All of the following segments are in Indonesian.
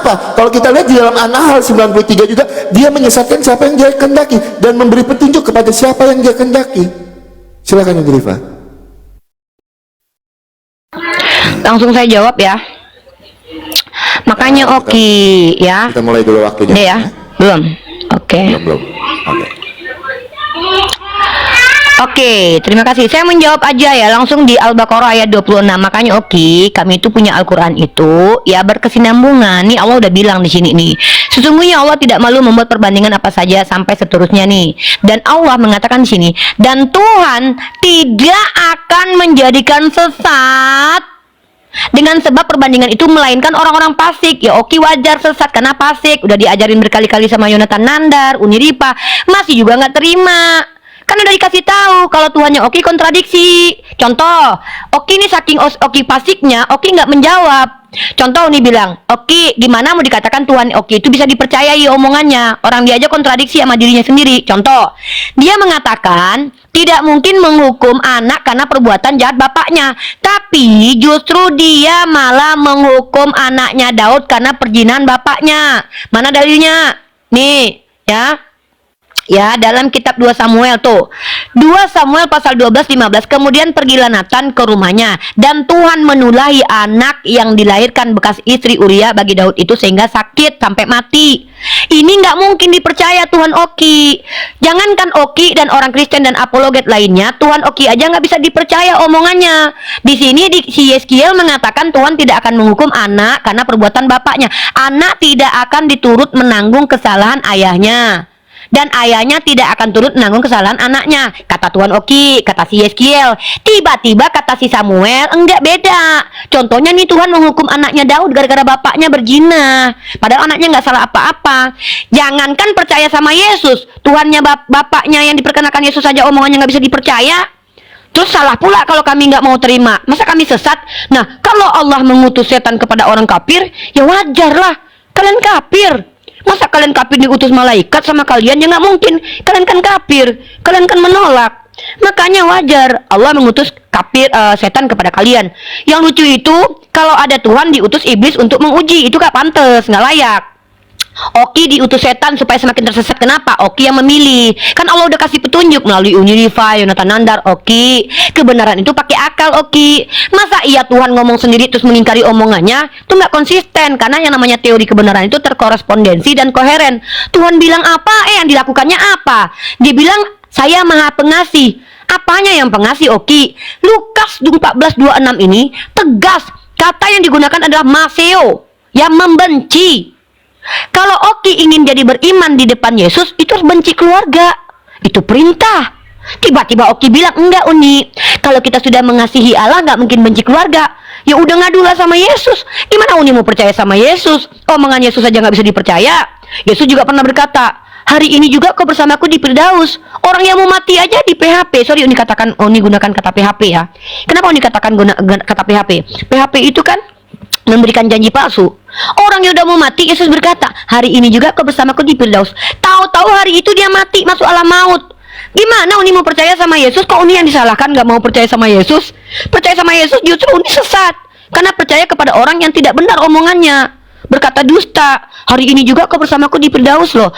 Kenapa? Kalau kita lihat di dalam An-Nahl 93 juga, dia menyesatkan siapa yang dia kehendaki dan memberi petunjuk kepada siapa yang dia kehendaki. Silakan Ibu Rifa. Langsung saya jawab ya. Makanya Oki ya. Kita mulai dulu waktunya. Ya, belum. Oke. Belum. Oke. Oke, terima kasih. Saya menjawab aja ya langsung di Al-Baqarah ayat 26. Makanya Oki, kami itu punya Al-Qur'an itu ya berkesinambungan. Nih Allah udah bilang di sini nih. Sesungguhnya Allah tidak malu membuat perbandingan apa saja sampai seterusnya nih. Dan Allah mengatakan di sini, dan Tuhan tidak akan menjadikan sesat dengan sebab perbandingan itu melainkan orang-orang fasik. Ya Oki wajar sesat karena fasik. Udah diajarin berkali-kali sama Yonatan Nandar, Uni Ripa, masih juga nggak terima. Kan udah dikasih tahu kalau Tuhannya Oki kontradiksi. Contoh, Oki ini saking Oki fasiknya, Oki nggak menjawab. Contoh nih bilang, Oki gimana mau dikatakan Tuhan Oki itu bisa dipercayai omongannya? Orang dia aja kontradiksi sama dirinya sendiri. Contoh, dia mengatakan tidak mungkin menghukum anak karena perbuatan jahat bapaknya, tapi justru dia malah menghukum anaknya Daud karena perzinahan bapaknya. Mana dalilnya? Nih, ya. Ya, dalam kitab 2 Samuel tuh. 2 Samuel pasal 12-15. Kemudian pergilah Nathan ke rumahnya, dan Tuhan menulahi anak yang dilahirkan bekas istri Uria bagi Daud itu sehingga sakit sampai mati. Ini nggak mungkin dipercaya Tuhan Oki. Jangankan Oki dan orang Kristen dan apologet lainnya, Tuhan Oki aja nggak bisa dipercaya omongannya. Di sini si Yeskiel mengatakan Tuhan tidak akan menghukum anak karena perbuatan bapaknya. Anak tidak akan diturut menanggung kesalahan ayahnya, dan ayahnya tidak akan turut menanggung kesalahan anaknya. Kata Tuhan Oki, kata si Yeskiel. Tiba-tiba kata si Samuel, enggak, beda. Contohnya nih Tuhan menghukum anaknya Daud gara-gara bapaknya berzina. Padahal anaknya nggak salah apa-apa. Jangankan percaya sama Yesus, Tuhannya bapaknya yang diperkenakan Yesus saja omongannya nggak bisa dipercaya. Terus salah pula kalau kami nggak mau terima. Masa kami sesat? Nah, kalau Allah mengutus setan kepada orang kafir, ya wajarlah. Kalian kafir. Masa kalian kafir diutus malaikat sama kalian? Ya nggak mungkin. Kalian kan kafir. Kalian kan menolak. Makanya wajar Allah mengutus setan kepada kalian. Yang lucu itu kalau ada Tuhan diutus iblis untuk menguji, itu gak pantas, nggak layak. Oki diutus setan supaya semakin tersesat. Kenapa? Oki yang memilih. Kan Allah udah kasih petunjuk melalui Uni Rifa, Yonatan Nandar. Oki, kebenaran itu pakai akal Oki. Masa iya Tuhan ngomong sendiri terus mengingkari omongannya? Itu nggak konsisten. Karena yang namanya teori kebenaran itu terkorespondensi dan koheren. Tuhan bilang apa, yang dilakukannya apa. Dia bilang saya maha pengasih. Apanya yang pengasih Oki? Lukas 14:26 ini tegas. Kata yang digunakan adalah maseo, yang membenci. Kalau Oki ingin jadi beriman di depan Yesus, itu harus benci keluarga. Itu perintah. Tiba-tiba Oki bilang, enggak Uni, kalau kita sudah mengasihi Allah, nggak mungkin benci keluarga. Ya udah ngadulah sama Yesus. Gimana Uni mau percaya sama Yesus? Omongan Yesus aja nggak bisa dipercaya. Yesus juga pernah berkata, hari ini juga kau bersamaku di Firdaus. Orang yang mau mati aja di PHP. Sorry Uni gunakan kata PHP ya. Kenapa Uni katakan kata PHP? PHP itu kan memberikan janji palsu. Orang yang udah mau mati, Yesus berkata, hari ini juga kau bersamaku di Firdaus. Tahu-tahu hari itu dia mati, masuk alam maut. Gimana Uni mau percaya sama Yesus? Kok Uni yang disalahkan gak mau percaya sama Yesus? Percaya sama Yesus justru Uni sesat, karena percaya kepada orang yang tidak benar omongannya, berkata dusta. Hari ini juga kau bersamaku di Firdaus loh.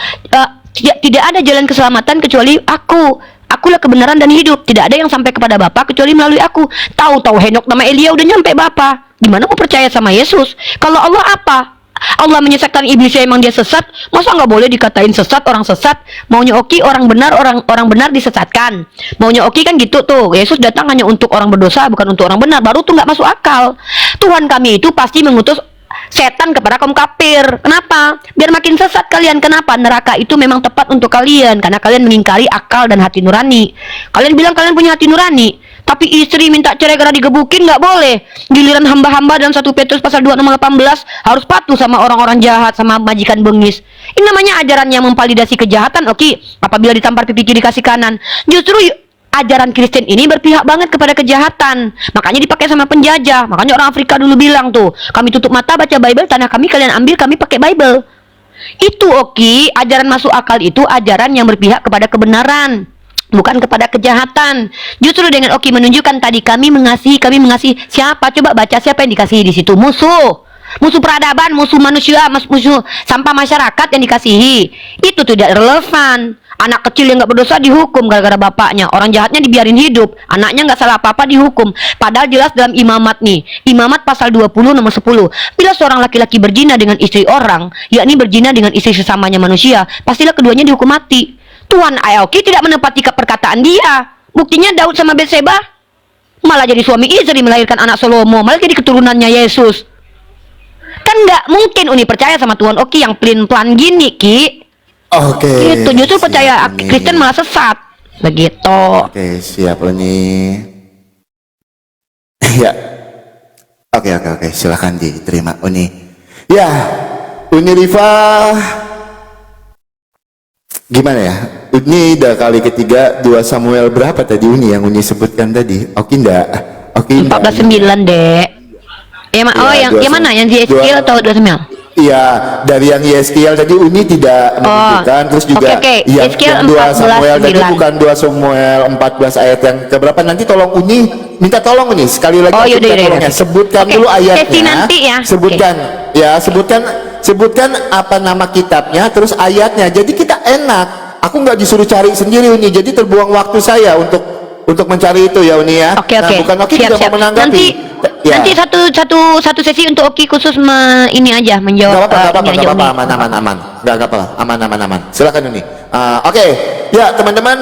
Tidak ada jalan keselamatan kecuali aku. Akulah kebenaran dan hidup. Tidak ada yang sampai kepada Bapa kecuali melalui aku. Tahu-tahu Henok nama Elia udah nyampe Bapa. Gimana mau percaya sama Yesus? Kalau Allah apa? Allah menyesatkan iblisnya, emang dia sesat? Masa nggak boleh dikatain sesat orang sesat? Maunya Oki orang benar, orang benar disesatkan. Maunya Oki kan gitu tuh. Yesus datang hanya untuk orang berdosa, bukan untuk orang benar. Baru tuh nggak masuk akal. Tuhan kami itu pasti mengutus setan kepada kaum kafir. Kenapa? Biar makin sesat kalian. Kenapa? Neraka itu memang tepat untuk kalian, karena kalian mengingkari akal dan hati nurani. Kalian bilang kalian punya hati nurani, tapi istri minta cerai karena digebukin, nggak boleh. Giliran hamba-hamba dalam 1 Petrus pasal 2 nomor 18 harus patuh sama orang-orang jahat, sama majikan bengis. Ini namanya ajaran yang memvalidasi kejahatan. Oke, apabila ditampar pipi kiri kasih kanan. Justru ajaran Kristen ini berpihak banget kepada kejahatan. Makanya dipakai sama penjajah. Makanya orang Afrika dulu bilang tuh, kami tutup mata baca Bible, tanah kami kalian ambil, kami pakai Bible. Itu Oki, ajaran masuk akal itu ajaran yang berpihak kepada kebenaran, bukan kepada kejahatan. Justru dengan Oki menunjukkan tadi kami mengasihi siapa? Coba baca siapa yang dikasihi di situ? Musuh. musuh peradaban, musuh manusia, musuh sampah masyarakat yang dikasihi. Itu tidak relevan. Anak kecil yang nggak berdosa dihukum gara-gara bapaknya. Orang jahatnya dibiarin hidup. Anaknya nggak salah apa-apa dihukum. Padahal jelas dalam imamat nih. Imamat pasal 20 nomor 10. Bila seorang laki-laki berzina dengan istri orang, yakni berzina dengan istri sesamanya manusia, pastilah keduanya dihukum mati. Tuan Aoki tidak menepati perkataan dia. Buktinya Daud sama Betseba malah jadi suami istri melahirkan anak Salomo, malah jadi keturunannya Yesus. Kan nggak mungkin Uni percaya sama Tuan Oki yang pelin-pelan gini, Ki. Oke. Gitu, justru siap, percaya Uni. Kristen malah sesat. Begitu. Oke, siap Uni. Ya. Oke, silakan diterima Uni. Ya, Uni Rifa, gimana ya? Uni udah kali ketiga 2 Samuel berapa tadi Uni yang Uni sebutkan tadi? Oke enggak? Oke enggak? 14:9, Dek. Yang mana? Yang di Ezekiel atau 2 Samuel? Iya, dari yang Yeskiel tadi Uni tidak menunjukkan, terus juga Oke. yang Yeskiel 2 Samuel 14:9. tadi bukan 2 Samuel 14 ayat yang keberapa, nanti tolong Uni minta tolong Uni sekali lagi Yaudah. tolong ya, sebutkan Oke, dulu ayatnya. sesi nanti ya. Sebutkan ya, sebutkan apa nama kitabnya terus ayatnya. Jadi kita enak. Aku nggak disuruh cari sendiri Uni. Jadi terbuang waktu saya untuk mencari itu ya Uni ya. Oke. Nah, bukan Oki Siap. juga mau menanggapi. Nanti satu sesi untuk Oki khusus ini aja menjawab. Gak apa-apa, aman. Gak apa-apa, aman. Silakan Uni. Oke, ya teman-teman,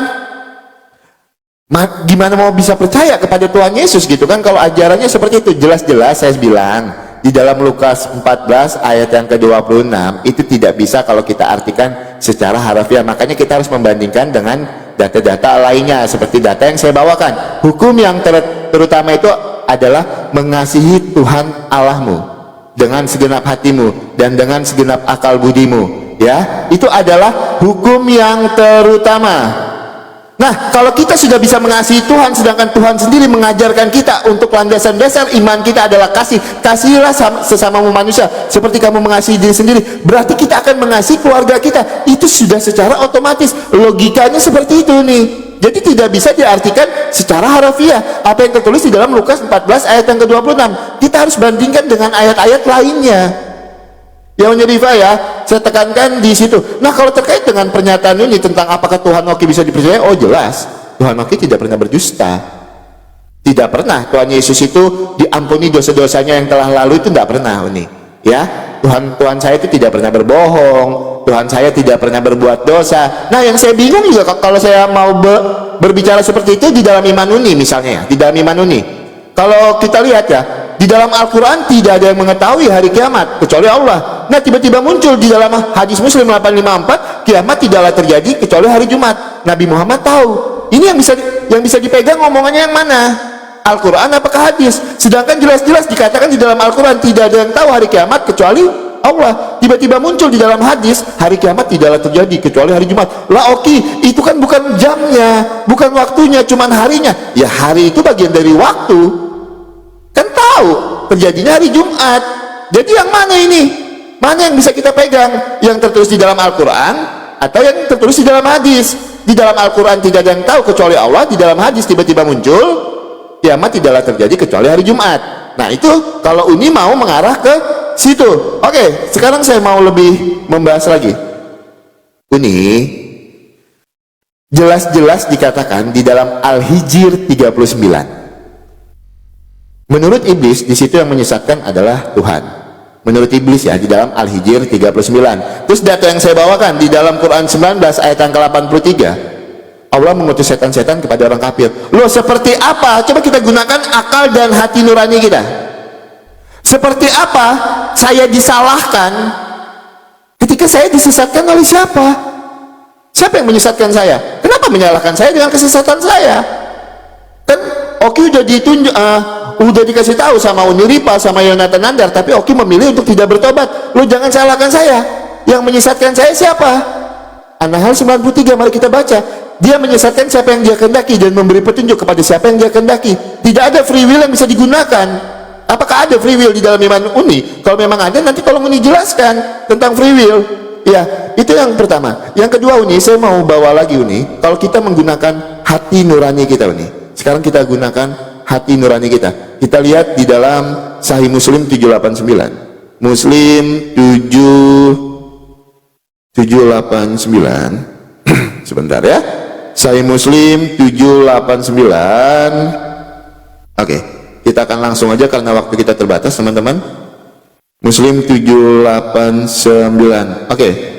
gimana mau bisa percaya kepada Tuhan Yesus gitu kan kalau ajarannya seperti itu? Jelas-jelas saya bilang di dalam Lukas 14 ayat yang ke-26 itu tidak bisa kalau kita artikan secara harafiah. Makanya kita harus membandingkan dengan data-data lainnya seperti data yang saya bawakan. Hukum yang terutama itu adalah mengasihi Tuhan Allahmu dengan segenap hatimu dan dengan segenap akal budimu, ya. Itu adalah hukum yang terutama. Nah, kalau kita sudah bisa mengasihi Tuhan, sedangkan Tuhan sendiri mengajarkan kita untuk landasan dasar iman kita adalah kasihilah sesamamu manusia seperti kamu mengasihi diri sendiri, berarti kita akan mengasihi keluarga kita. Itu sudah secara otomatis, logikanya seperti itu nih. Jadi tidak bisa diartikan secara harafiah apa yang tertulis di dalam Lukas 14 ayat yang ke-26. Kita harus bandingkan dengan ayat-ayat lainnya. Ya Uni Rifa ya, saya tekankan di situ. Nah, kalau terkait dengan pernyataan ini tentang apakah Tuhan Oki bisa dipercaya, oh jelas, Tuhan Oki tidak pernah berdusta. Tidak pernah Tuhan Yesus itu diampuni dosa-dosanya yang telah lalu, itu tidak pernah Uni. Ya, Tuhan saya itu tidak pernah berbohong. Tuhan saya tidak pernah berbuat dosa. Nah, yang saya bingung juga kalau saya mau berbicara seperti itu di dalam iman Uni misalnya ya, di dalam iman Uni. Kalau kita lihat ya, di dalam Al-Quran tidak ada yang mengetahui hari kiamat kecuali Allah. Nah, tiba-tiba muncul di dalam hadis Muslim 854, kiamat tidaklah terjadi kecuali hari Jumat. Nabi Muhammad tahu. Ini yang bisa dipegang ngomongannya yang mana? Al-Quran apakah hadis? Sedangkan jelas-jelas dikatakan di dalam Al-Quran tidak ada yang tahu hari kiamat kecuali Allah. Tiba-tiba muncul di dalam hadis hari kiamat tidaklah terjadi kecuali hari Jumat. Lah Oki, itu kan bukan jamnya, bukan waktunya, cuman harinya. Ya hari itu bagian dari waktu. Kan tahu terjadinya hari Jumat. Jadi yang mana ini? Mana yang bisa kita pegang? Yang tertulis di dalam Al-Quran atau yang tertulis di dalam hadis? Di dalam Al-Quran tidak ada yang tahu kecuali Allah. Di dalam hadis tiba-tiba muncul kiamat tidaklah terjadi kecuali hari Jumat. Nah itu kalau Uni mau mengarah ke situ. Oke, sekarang saya mau lebih membahas lagi. Uni, jelas-jelas dikatakan di dalam Al-Hijr 39. Menurut iblis di situ yang menyesatkan adalah Tuhan. Menurut iblis ya di dalam Al-Hijr 39. Terus data yang saya bawakan di dalam Quran 19 ayat yang ke-83. Allah mengutus setan-setan kepada orang kafir. Loh, seperti apa? Coba kita gunakan akal dan hati nurani kita. Seperti apa saya disalahkan ketika saya disesatkan oleh siapa? Siapa yang menyesatkan saya? Kenapa menyalahkan saya dengan kesesatan saya? Kan Oki udah ditunjuk, udah dikasih tahu sama Uni Rifa, sama Yonatan Nandar, tapi Oki memilih untuk tidak bertobat. Lu jangan salahkan saya. Yang menyesatkan saya siapa? An-Nahl 93, mari kita baca. Dia menyesatkan siapa yang dia kehendaki dan memberi petunjuk kepada siapa yang dia kehendaki. Tidak ada free will yang bisa digunakan. Apakah ada free will di dalam iman Uni? Kalau memang ada, nanti tolong Uni jelaskan tentang free will. Ya, itu yang pertama. Yang kedua Uni, saya mau bawa lagi Uni, kalau kita menggunakan hati nurani kita Uni. Sekarang kita gunakan hati nurani kita. Kita lihat di dalam Sahih Muslim 789. Muslim 789. Sebentar ya. Sahih Muslim 789. Oke, kita akan langsung aja karena waktu kita terbatas, teman-teman. Muslim 789. Oke.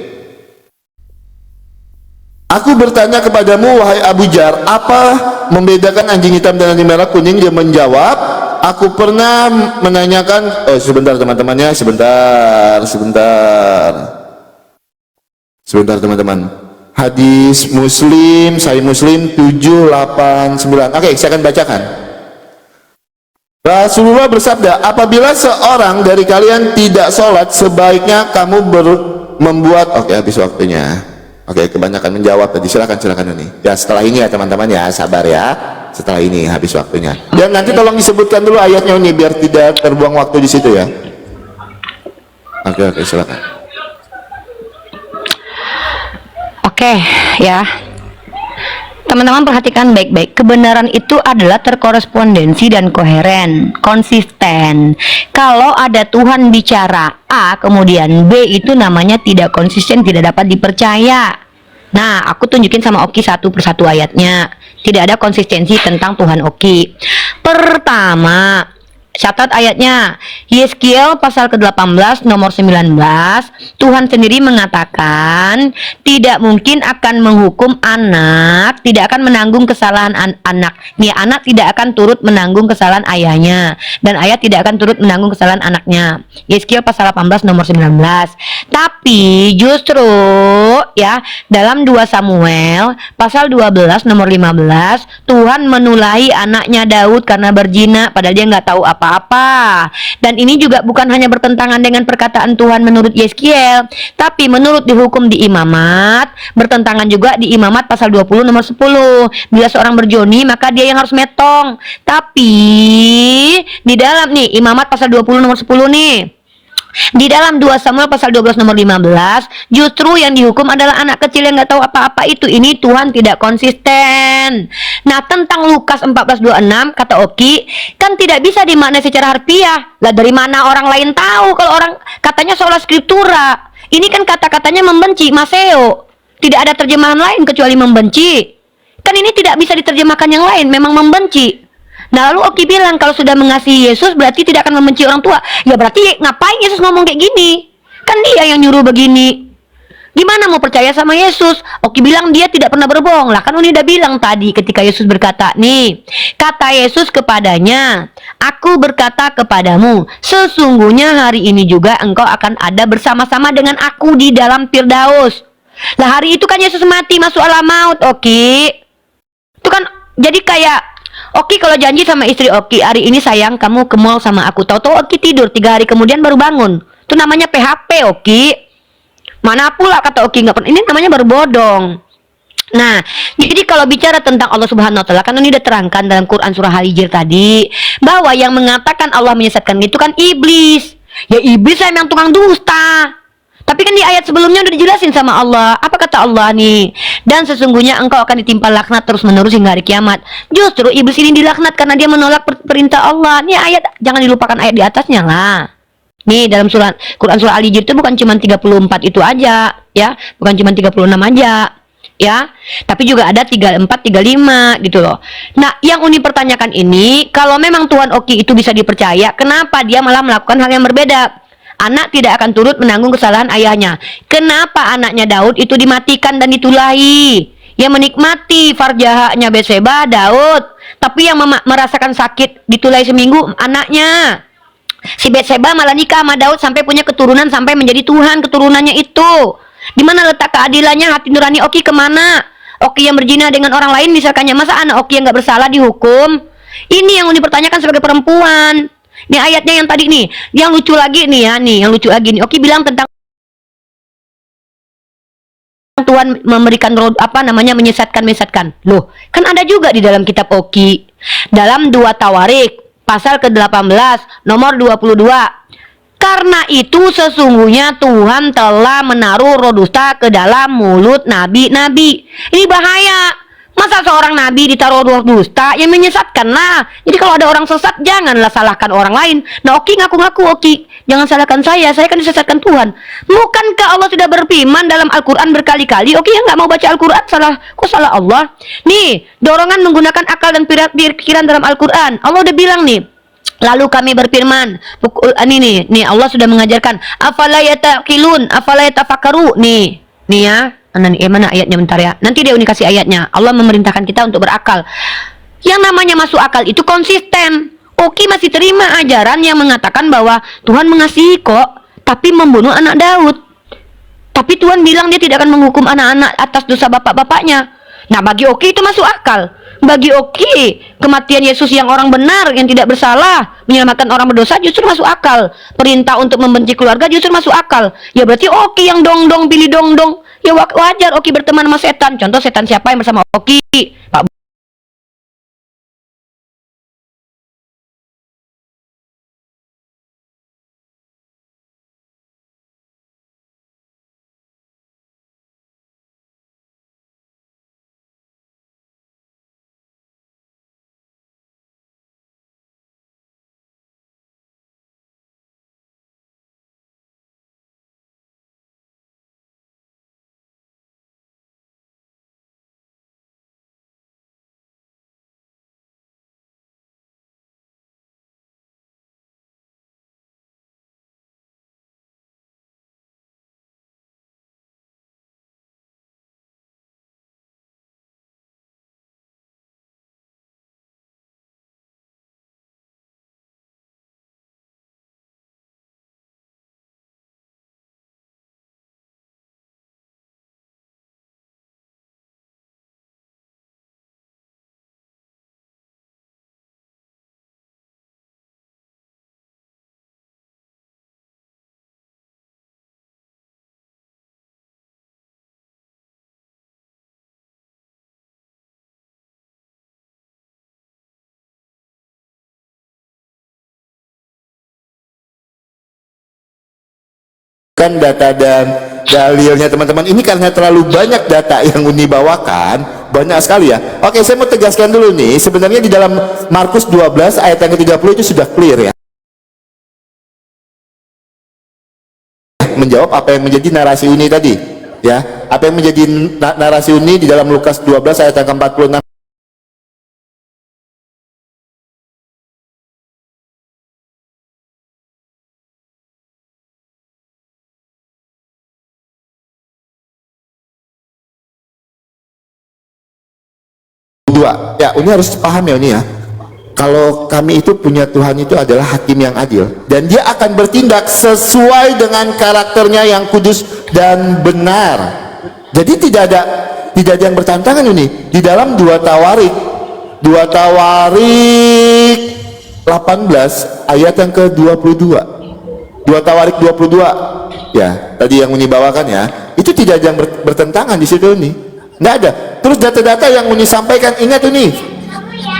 Aku bertanya kepadamu, wahai Abu Jar, apa membedakan anjing hitam dan anjing merah kuning? Dia menjawab, aku pernah menanyakan. Oh, sebentar teman-temannya, sebentar teman-teman. Hadis Muslim, Sahih Muslim 789. Oke, saya akan bacakan. Rasulullah bersabda, apabila seorang dari kalian tidak sholat, sebaiknya kamu membuat. Oke, habis waktunya. Oke, kebanyakan menjawab tadi. Silakan ini. Ya, setelah ini ya teman-teman ya, sabar ya. Setelah ini habis waktunya. Dan nanti tolong disebutkan dulu ayatnya ini biar tidak terbuang waktu di situ ya. Oke, silakan. Oke, ya. Teman-teman perhatikan baik-baik. Kebenaran itu adalah terkorespondensi dan koheren, konsisten. Kalau ada Tuhan bicara A, kemudian B, itu namanya tidak konsisten, tidak dapat dipercaya. Nah, aku tunjukin sama Oki satu persatu ayatnya. Tidak ada konsistensi tentang Tuhan Oki. Pertama, catat ayatnya. Yeskiel pasal ke-18 nomor 19. Tuhan sendiri mengatakan tidak mungkin akan menghukum anak, tidak akan menanggung kesalahan anak. Nih, anak tidak akan turut menanggung kesalahan ayahnya, dan ayah tidak akan turut menanggung kesalahan anaknya. Yeskiel pasal 18 nomor 19. Tapi justru ya, dalam 2 Samuel pasal 12 nomor 15, Tuhan menulahi anaknya Daud karena berzina padahal dia nggak tahu apa-apa. Dan ini juga bukan hanya bertentangan dengan perkataan Tuhan menurut Yeskiel, tapi menurut dihukum di Imamat, bertentangan juga di Imamat pasal 20 nomor 10. Bila seorang berjoni, maka dia yang harus metong. Tapi di dalam nih Imamat pasal 20 nomor 10 nih, di dalam 2 Samuel pasal 12 nomor 15, justru yang dihukum adalah anak kecil yang nggak tahu apa-apa itu. Ini Tuhan tidak konsisten. Nah, tentang Lukas 14:26 kata Oki, kan tidak bisa dimaknai secara harfiah. Lah dari mana orang lain tahu kalau orang katanya sola scriptura? Ini kan kata-katanya membenci, Maseo. Tidak ada terjemahan lain kecuali membenci. Kan ini tidak bisa diterjemahkan yang lain, memang membenci. Nah, lalu Oki bilang kalau sudah mengasihi Yesus berarti tidak akan membenci orang tua. Ya berarti ngapain Yesus ngomong kayak gini? Kan dia yang nyuruh begini. Gimana mau percaya sama Yesus? Oki bilang dia tidak pernah berbohong. Lah kan Uni udah bilang tadi ketika Yesus berkata nih, kata Yesus kepadanya, aku berkata kepadamu, sesungguhnya hari ini juga engkau akan ada bersama-sama dengan aku di dalam Firdaus. Lah hari itu kan Yesus mati masuk alam maut, Oki. Itu kan jadi kayak Oki kalau janji sama istri Oki, hari ini sayang kamu ke mall sama aku. Tahu-tahu Oki tidur 3 hari kemudian baru bangun. Itu namanya PHP, Oki. Mana pula kata Oki nggak pernah. Ini namanya baru bodong. Nah, jadi kalau bicara tentang Allah Subhanahu Wa Taala, kan ini udah terangkan dalam Quran surah Al-Hijr tadi, bahwa yang mengatakan Allah menyesatkan itu kan iblis. Ya iblis lah yang tukang dusta. Tapi kan di ayat sebelumnya udah dijelasin sama Allah. Apa kata Allah nih? Dan sesungguhnya engkau akan ditimpa laknat terus menerus hingga hari kiamat. Justru iblis ini dilaknat karena dia menolak perintah Allah. Nih ayat, jangan dilupakan ayat di atasnya lah. Nih dalam Quran surah Al-Hijr itu bukan cuma 34 itu aja, ya. Bukan cuma 36 aja, ya. Tapi juga ada 34, 35 gitu loh. Nah, yang Uni pertanyakan ini, kalau memang Tuhan Oki itu bisa dipercaya, kenapa dia malah melakukan hal yang berbeda? Anak tidak akan turut menanggung kesalahan ayahnya. Kenapa anaknya Daud itu dimatikan dan ditulahi? Yang menikmati farjahnya Betseba Daud, tapi yang merasakan sakit ditulahi seminggu anaknya. Si Betseba malah nikah sama Daud sampai punya keturunan, sampai menjadi Tuhan keturunannya itu. Di mana letak keadilannya? Hati nurani Oki kemana? Oki yang berzina dengan orang lain misalkannya, masa anak Oki yang nggak bersalah dihukum? Ini yang dipertanyakan sebagai perempuan. Ini ayatnya yang tadi nih, yang lucu lagi nih ya, nih yang lucu lagi nih. Oki bilang tentang Tuhan memberikan menyesatkan. Loh, kan ada juga di dalam kitab Oki. Dalam 2 Tawarik pasal ke-18 nomor 22. Karena itu sesungguhnya Tuhan telah menaruh roh dusta ke dalam mulut nabi-nabi. Ini bahaya. Masa seorang nabi ditaruh roh dusta yang menyesatkan? Nah, jadi kalau ada orang sesat, janganlah salahkan orang lain. Nah, Oki ngaku-ngaku, Oki, jangan salahkan saya kan disesatkan Tuhan. Bukankah Allah sudah berfirman dalam Al-Quran berkali-kali? Oki yang nggak mau baca Al-Quran, kok salah Allah? Nih, dorongan menggunakan akal dan pikiran dalam Al-Quran. Allah udah bilang nih, lalu kami berfirman, ini nih Allah sudah mengajarkan, afala yataqilun, afala yatafakkaru, nih ya. Mana ayatnya bentar ya. Nanti dia kasih ayatnya. Allah memerintahkan kita untuk berakal. Yang namanya masuk akal itu konsisten. Oki masih terima ajaran yang mengatakan bahwa Tuhan mengasihi kok, tapi membunuh anak Daud. Tapi Tuhan bilang dia tidak akan menghukum anak-anak atas dosa bapak-bapaknya. Nah, bagi Oki itu masuk akal. Bagi Oki, kematian Yesus yang orang benar, yang tidak bersalah, menyelamatkan orang berdosa justru masuk akal. Perintah untuk membenci keluarga justru masuk akal. Ya berarti Oki yang dong-dong pilih dong-dong. Ya wajar Oki berteman sama setan. Contoh setan siapa yang bersama Oki? Pak. Kan data dan dalilnya teman-teman ini karena terlalu banyak data yang Uni bawakan, banyak sekali ya. Oke, saya mau tegaskan dulu nih, sebenarnya di dalam Markus 12 ayat yang ke-30 itu sudah clear ya, menjawab apa yang menjadi narasi Uni tadi ya. Apa yang menjadi narasi Uni di dalam Lukas 12 ayat yang ke-46. Dua, ya Uni harus paham ya Uni ya, kalau kami itu punya Tuhan itu adalah hakim yang adil dan dia akan bertindak sesuai dengan karakternya yang kudus dan benar. Jadi tidak ada yang bertentangan ini di dalam 2 Tawarik 18 ayat yang ke-22, 2 Tawarik 22 ya, tadi yang Uni bawakan ya, itu tidak ada yang bertentangan di situ nih, nggak ada. Terus data-data yang Uni sampaikan, ingat Uni,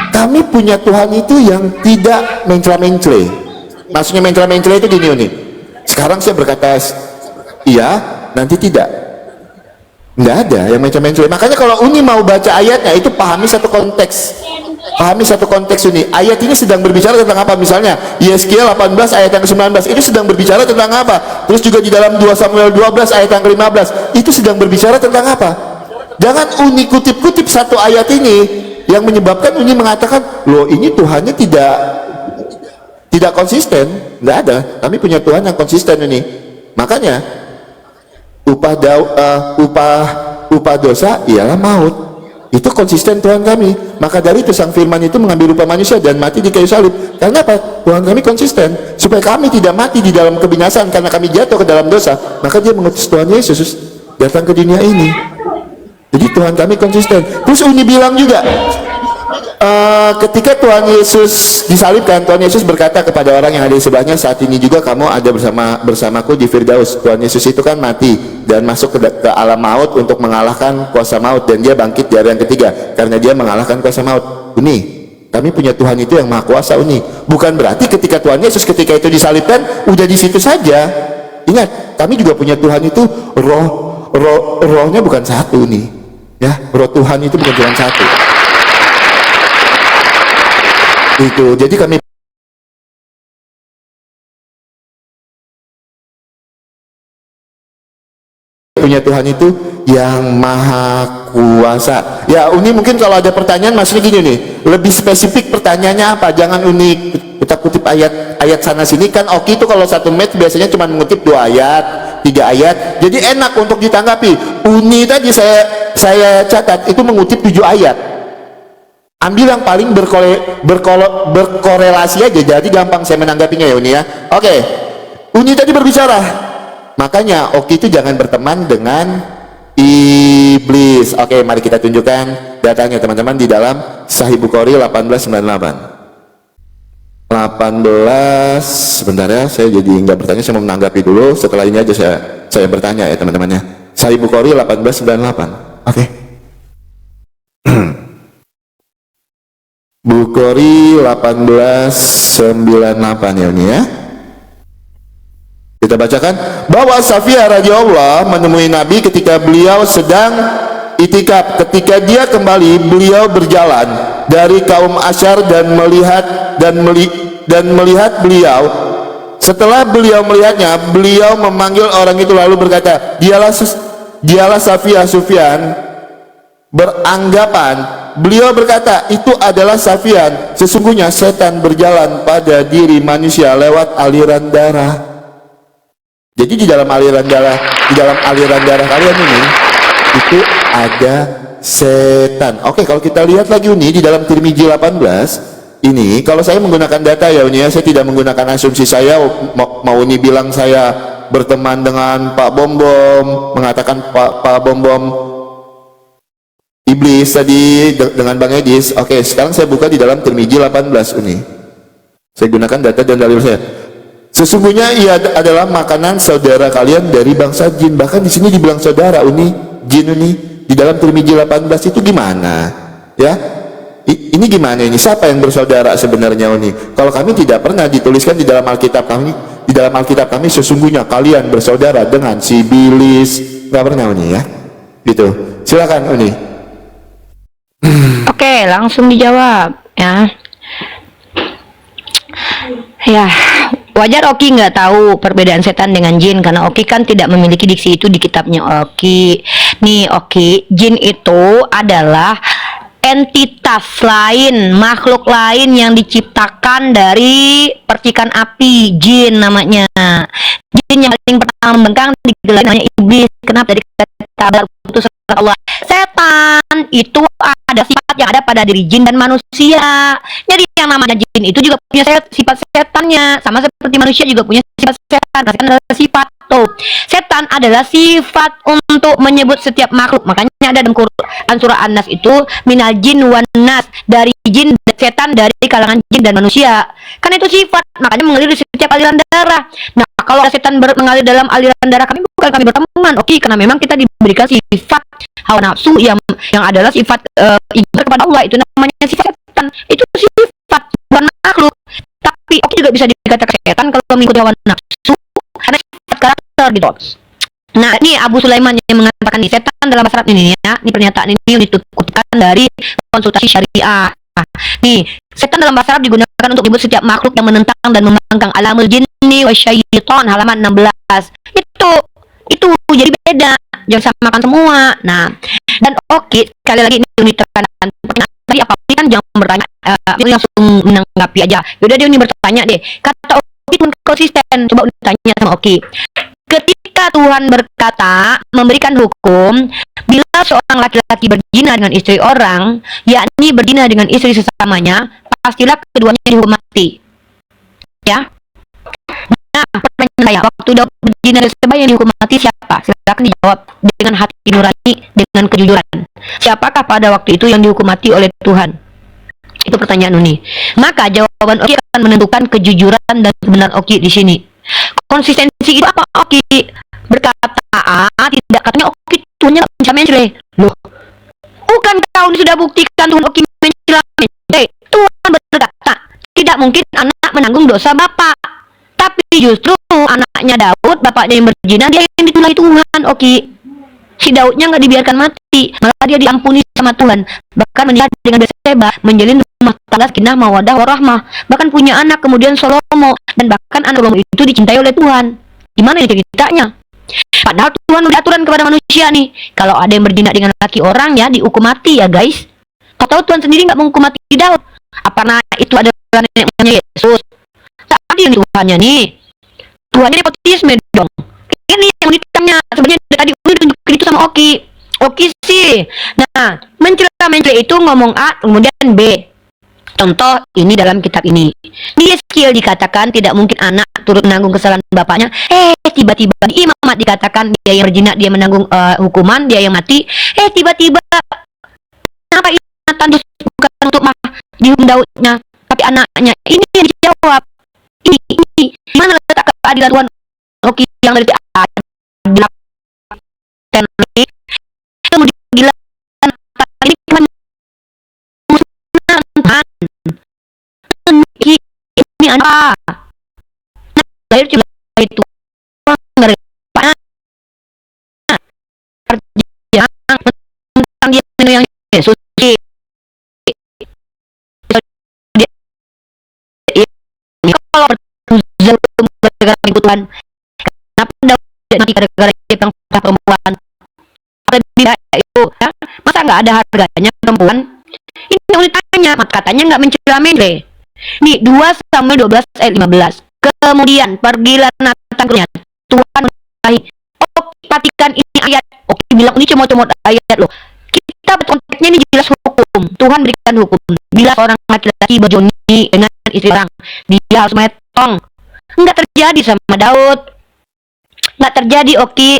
kami punya Tuhan itu yang tidak mencela-mencela. Maksudnya mencela-mencela itu gini Uni, sekarang saya berkata iya, nanti tidak, nggak ada yang mencela-mencela. Makanya kalau Uni mau baca ayatnya itu pahami satu konteks, Uni. Ayat ini sedang berbicara tentang apa? Misalnya Yeskiel 18 ayat yang ke-19 itu sedang berbicara tentang apa? Terus juga di dalam 2 Samuel 12 ayat yang ke-15 itu sedang berbicara tentang apa? Jangan Uni kutip-kutip satu ayat ini yang menyebabkan Uni mengatakan, loh ini Tuhannya tidak konsisten. Nggak ada, kami punya Tuhan yang konsisten ini. Makanya upah dosa ialah maut. Itu konsisten Tuhan kami. Maka dari itu sang firman itu mengambil rupa manusia dan mati di kayu salib. Karena apa? Tuhan kami konsisten supaya kami tidak mati di dalam kebinasaan karena kami jatuh ke dalam dosa. Maka dia mengutus Tuhan Yesus datang ke dunia ini. Jadi Tuhan kami konsisten. Terus Uni bilang juga, ketika Tuhan Yesus disalibkan, Tuhan Yesus berkata kepada orang yang ada di sebelahnya, saat ini juga kamu ada bersamaku di Firdaus. Tuhan Yesus itu kan mati dan masuk ke alam maut untuk mengalahkan kuasa maut, dan dia bangkit di hari yang ketiga karena dia mengalahkan kuasa maut. Uni, kami punya Tuhan itu yang maha kuasa Uni. Bukan berarti ketika Tuhan Yesus ketika itu disalibkan udah di situ saja. Ingat, kami juga punya Tuhan itu rohnya bukan satu nih. Ya, roh Tuhan itu bukan cuma satu. Itu, jadi kami punya Tuhan itu yang maha kuasa. Ya, Uni mungkin kalau ada pertanyaan maksudnya gini nih, lebih spesifik pertanyaannya apa? Jangan Uni kita kutip ayat sana sini, kan Oki itu kalau satu match biasanya cuma mengutip 2 ayat, 3 ayat, jadi enak untuk ditanggapi. Uni tadi saya catat itu mengutip 7 ayat. Ambil yang paling berkorelasi aja, jadi gampang saya menanggapinya ya Uni ya. Oke, Uni tadi berbicara, makanya Oki itu jangan berteman dengan iblis. Oke, mari kita tunjukkan datanya teman-teman di dalam Sahih Bukhari 1898. 18, sebentar ya, saya jadi nggak bertanya, saya mau menanggapi dulu. Setelah ini aja saya bertanya ya teman-temannya. Sahih Bukhari 1898. Oke. Bukhari 1898 ya ini ya. Kita bacakan bahwa Safiyah radhiyallahu menemui Nabi ketika beliau sedang itikaf. Ketika dia kembali, beliau berjalan dari kaum Asyar dan melihat beliau. Setelah beliau melihatnya, beliau memanggil orang itu lalu berkata, dialah Safiyah. Sufyan beranggapan, beliau berkata, itu adalah Safyan. Sesungguhnya setan berjalan pada diri manusia lewat aliran darah. Jadi di dalam aliran darah kalian ini itu ada setan. Oke, kalau kita lihat lagi Uni di dalam Tirmizi 18 ini, kalau saya menggunakan data ya Uni ya, saya tidak menggunakan asumsi saya. Mau Uni bilang saya berteman dengan Pak Bom Bom, mengatakan Pak Bom Bom iblis tadi dengan Bang Edis. Oke, sekarang saya buka di dalam Tirmizi 18 Uni. Saya gunakan data dan dalil saya. Sesungguhnya ia adalah makanan saudara kalian dari bangsa jin. Bahkan di sini dibilang saudara Uni, jin Uni. Di dalam Tirmizi 18 itu gimana? Ya, ini gimana ini? Siapa yang bersaudara sebenarnya Uni? Kalau kami tidak pernah dituliskan di dalam Alkitab kami. Di dalam Alkitab kami sesungguhnya kalian bersaudara dengan si Bilis. Gak pernah Uni ya? Gitu. Silakan Uni. Oke, langsung dijawab ya. Ya, wajar Oki nggak tahu perbedaan setan dengan jin karena Oki kan tidak memiliki diksi itu di kitabnya Oki. Nih Oki, jin itu adalah entitas lain, makhluk lain yang diciptakan dari percikan api, jin namanya. Jin yang paling pertama membengkang digelar namanya iblis. Kenapa? Dari kata putus Allah. Setan itu ada sifat yang ada pada diri jin dan manusia. Jadi yang namanya jin itu juga punya sifat setannya, sama seperti manusia juga punya sifat setan. Setan adalah sifat tuh. Setan adalah sifat untuk menyebut setiap makhluk. Makanya ada dalam Quran surah An-Nas itu minal jin wan nas, dari jin dan setan dari kalangan jin dan manusia. Kan itu sifat, makanya mengalir di setiap aliran darah. Nah, kalau setan mengalir dalam aliran darah kami, bukan kami berteman, oke, karena memang kita diberikan sifat hawa nafsu yang adalah sifat ibadah kepada Allah, itu namanya sifat setan. Itu sifat, bukan makhluk. Tapi oke juga bisa dikatakan setan kalau mengikuti hawa nafsu karena sifat karakter gitu. Nah, ini Abu Sulaiman yang mengatakan di setan dalam bahasa Arab ini ya. Ini pernyataan ini dikutipkan dari konsultasi syariah. Nih, setan dalam bahasa Arab digunakan untuk menyebut setiap makhluk yang menentang dan membangkang alamul jinni wasyaiton, halaman 16. Itu jadi beda, jangan samakan semua. Nah, dan oke, sekali lagi ini ditekankan tadi apa kan jangan bertanya, langsung menanggapi aja. Yaudah dia ini bertanya deh. Kata Oki pun konsisten. Coba tanya sama Oki. Ketika Tuhan berkata memberikan hukum, bila seorang laki-laki berzina dengan istri orang, yakni berzina dengan istri sesamanya, pastilah keduanya dihukum mati. Ya. Nah, pertanyaan saya, waktu Daud berzina dengan sebaya yang dihukum mati siapa? Silakan dijawab dengan hati nurani, dengan kejujuran. Siapakah pada waktu itu yang dihukum mati oleh Tuhan? Itu pertanyaan Uni. Maka jawaban Oki akan menentukan kejujuran dan kebenaran Oki di sini. Konsistensi itu apa Oki? Berkata A, tidak katanya Oki Tuhannya bisa mencela. Loh, bukan kau sudah buktikan Tuhan Oki mencela? Tuhan berkata, tidak mungkin anak menanggung dosa bapak. Tapi justru anaknya Daud, bapaknya yang berzina, dia yang ditulahi Tuhan, Oki. Si Daudnya nggak dibiarkan mati, malah dia diampuni sama Tuhan. Bahkan menikah dengan Batseba, menjalin rumah tangga sakinah mawaddah warahmah. Bahkan punya anak kemudian Salomo, dan bahkan anak Salomo itu dicintai oleh Tuhan. Gimana ini ceritanya? Padahal Tuhan udah aturan kepada manusia nih, kalau ada yang berzina dengan laki orang ya dihukum mati ya guys. Kau tahu Tuhan sendiri nggak menghukum mati Daud? Apakah itu adalah nenek moyangnya Yesus? Tak adil nih Tuhannya nih. Tuhannya nepotisme dong. Ini yang ditanya sebenarnya tadi udah tunjukin itu sama Oki. Oki sih. Nah, mencela itu ngomong A kemudian B. Contoh ini dalam kitab ini. Di Yeskiel dikatakan tidak mungkin anak turut menanggung kesalahan bapaknya. Tiba-tiba di Imamat dikatakan dia yang berzina dia menanggung hukuman, dia yang mati. Tiba-tiba kenapa Nathan bukan untuk dihukum Daudnya, tapi anaknya? Ini yang dijawab. Ini mana letak keadilan Tuhan? Oke, yang dari adilan kemudian gila ini ini apa? Lahir juga itu dari yang tentang dia yang Yesus kalau gara-gara kebutuhan kenapa nanti gara-gara yang perempuan lebih baik itu ya? Masa nggak ada harganya perempuan? Ini yang ditanya, maka katanya nggak mencela Mele. Nih 2 Samuel 12 ayat 15. Kemudian pergilah Nathan ke Tuhan menikahi. Perhatikan ini ayat. Oke bilang ini cuma ayat loh. Kita konteksnya ini jelas hukum. Tuhan berikan hukum. Bila seorang laki-laki berjoni dengan istri orang, dia harus metong. Nggak terjadi sama Daud. Nggak terjadi Oki.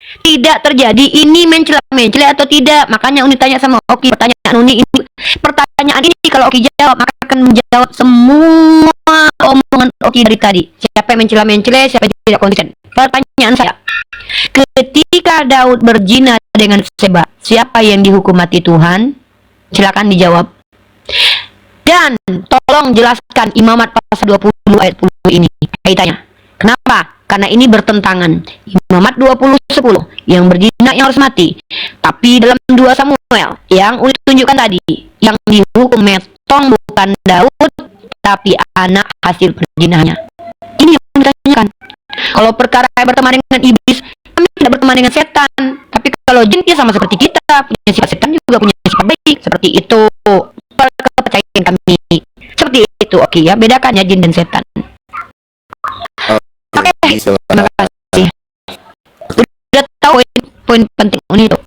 Tidak terjadi. Ini mencela atau tidak? Makanya Uni tanya sama Oki pertanyaan Uni ini. Pertanyaan ini kalau Oki jawab maka akan menjawab semua omongan Oki dari tadi. Siapa yang mencela siapa yang tidak konsisten. Pertanyaan saya, ketika Daud berzina dengan Batseba, siapa yang dihukum mati Tuhan? Silakan dijawab. Dan tolong jelaskan Imamat pasal 20 ayat 10 ini kaitannya. Kenapa? Karena ini bertentangan. Imamat 20:10 yang berzina yang harus mati. Tapi dalam 2 Samuel yang Uli tunjukkan tadi, yang dihukum metong bukan Daud tapi anak hasil perzinahnya. Ini yang ditanyakan. Kalau perkara berteman dengan iblis, kami tidak berteman dengan setan. Tapi kalau jin dia sama seperti kita, punya sifat setan juga punya sifat baik. Seperti itu. Kepercayaan kami. Seperti itu, oke ya. Bedakan ya jin dan setan. Oke, terima kasih. Sudah tahu poin penting Uni itu.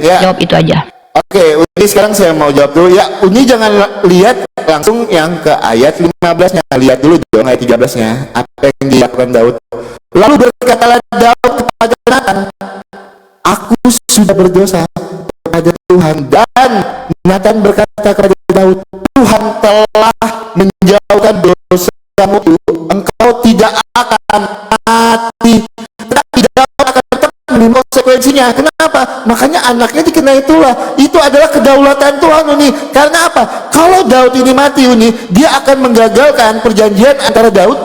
Ya. Jawab itu aja. Oke, Uni sekarang saya mau jawab dulu. Ya, Uni jangan lihat langsung yang ke ayat 15-nya. Lihat dulu dong ayat 13-nya. Apa yang dilakukan Daud. Lalu berkatalah Daud kepada Nathan, aku sudah berdosa kepada Tuhan. Dan Nathan berkata kepada Daud, Tuhan telah menjauhkan dosamu, engkau tidak akan mati. Tetapi Daud akan tetap menerima konsekuensinya. Kenapa? Makanya anaknya dikena itulah. Itu adalah kedaulatan Tuhan Uni. Karena apa? Kalau Daud ini mati Uni, dia akan menggagalkan perjanjian antara Daud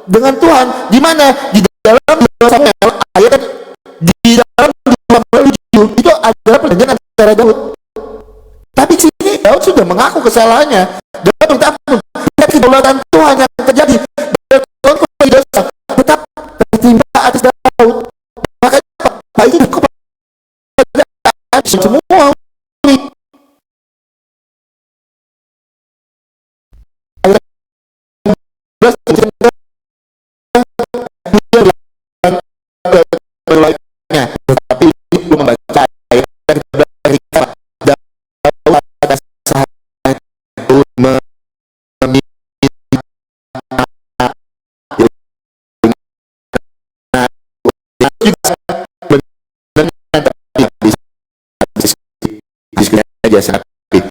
dengan Tuhan. Di mana? Di dalam 2 Samuel ayat di dalam 2 Samuel 7 itu adalah perjanjian antara Daud. Tapi di sini Daud sudah mengaku kesalahannya. Daud minta ampun. Lihat kedaulatan Tuhan yang terjadi. Tuhan dosa tetap tertimpa atas Daud. Makanya apa? Itu kepada semua ini. Tetapi ini belum membaca ayat yang meminta aja sakit.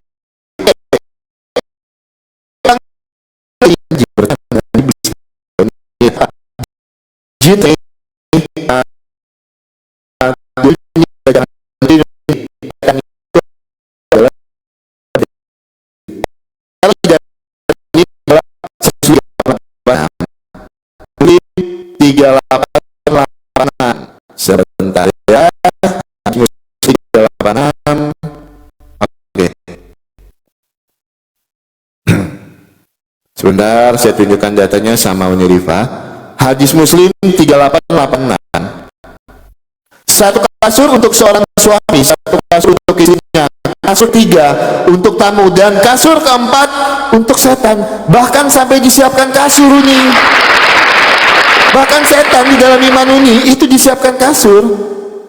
Sebentar, saya tunjukkan datanya sama Uni Rifa. Hadis Muslim 3886. Satu kasur untuk seorang suami, satu kasur untuk istrinya, kasur 3 untuk tamu, dan kasur keempat untuk setan. Bahkan sampai disiapkan kasur Uni. Bahkan setan di dalam iman Uni itu disiapkan kasur.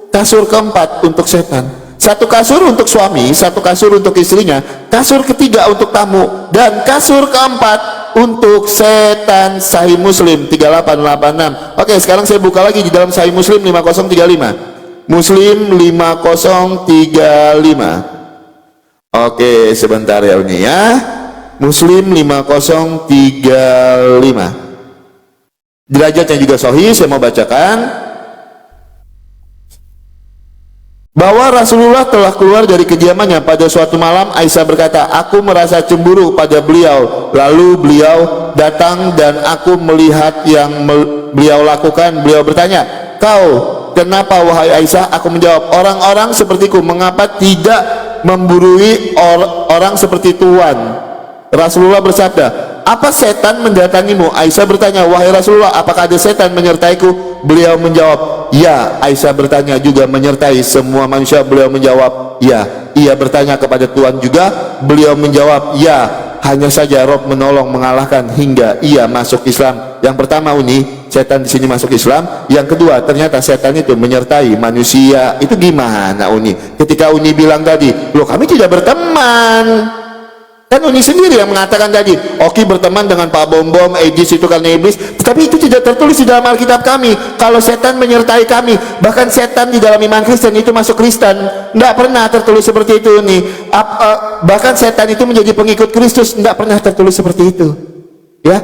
Kasur keempat untuk setan. Satu kasur untuk suami, satu kasur untuk istrinya, kasur ketiga untuk tamu, dan kasur keempat untuk setan. Sahih Muslim 3886. Oke, sekarang saya buka lagi di dalam Sahih Muslim 5035. Muslim 5035. Oke, sebentar ya Uni ya. Muslim 5035. Derajatnya juga sahih, saya mau bacakan. Bahwa Rasulullah telah keluar dari kediamannya pada suatu malam. Aisyah berkata, aku merasa cemburu pada beliau. Lalu beliau datang dan aku melihat yang beliau lakukan. Beliau bertanya, kau kenapa wahai Aisyah? Aku menjawab, orang-orang sepertiku mengapa tidak memburui orang seperti tuan? Rasulullah bersabda, apa setan mendatangimu? Aisyah bertanya, wahai Rasulullah, apakah ada setan menyertaiku? Beliau menjawab, ya. Aisyah bertanya, juga menyertai semua manusia? Beliau menjawab, ya. Ia bertanya kepada Tuhan juga? Beliau menjawab, ya. Hanya saja Rob menolong mengalahkan hingga ia masuk Islam. Yang pertama Uni, setan di sini masuk Islam. Yang kedua, ternyata setan itu menyertai manusia. Itu gimana Uni? Ketika Uni bilang tadi, loh kami tidak berteman. Kan Uni sendiri yang mengatakan tadi, Oki berteman dengan Pak Bom-Bom, Aegis itu karena iblis. Tetapi itu tidak tertulis di dalam Alkitab kami. Kalau setan menyertai kami, bahkan setan di dalam iman Kristen itu masuk Kristen, tidak pernah tertulis seperti itu nih. Bahkan setan itu menjadi pengikut Kristus, tidak pernah tertulis seperti itu. Ya,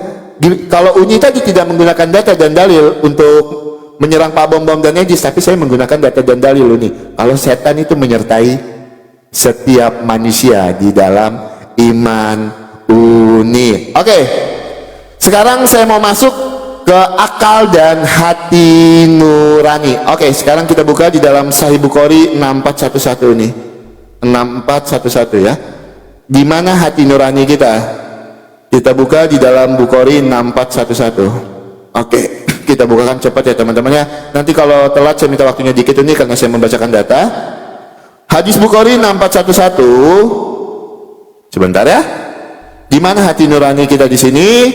kalau Uni tadi tidak menggunakan data dan dalil untuk menyerang Pak Bom-Bom dan Aegis, tapi saya menggunakan data dan dalil Uni. Kalau setan itu menyertai setiap manusia di dalam iman Uni. Oke, sekarang saya mau masuk ke akal dan hati nurani. Oke, sekarang kita buka di dalam Sahih Bukhari 6411 ini. 6411 ya. Di mana hati nurani kita? Kita buka di dalam Bukhari 6411. Oke, kita bukakan cepat ya teman-teman ya. Nanti kalau telat saya minta waktunya dikit ini karena saya membacakan data. Hadis Bukhari 6411. Sebentar ya. Di mana hati nurani kita di sini?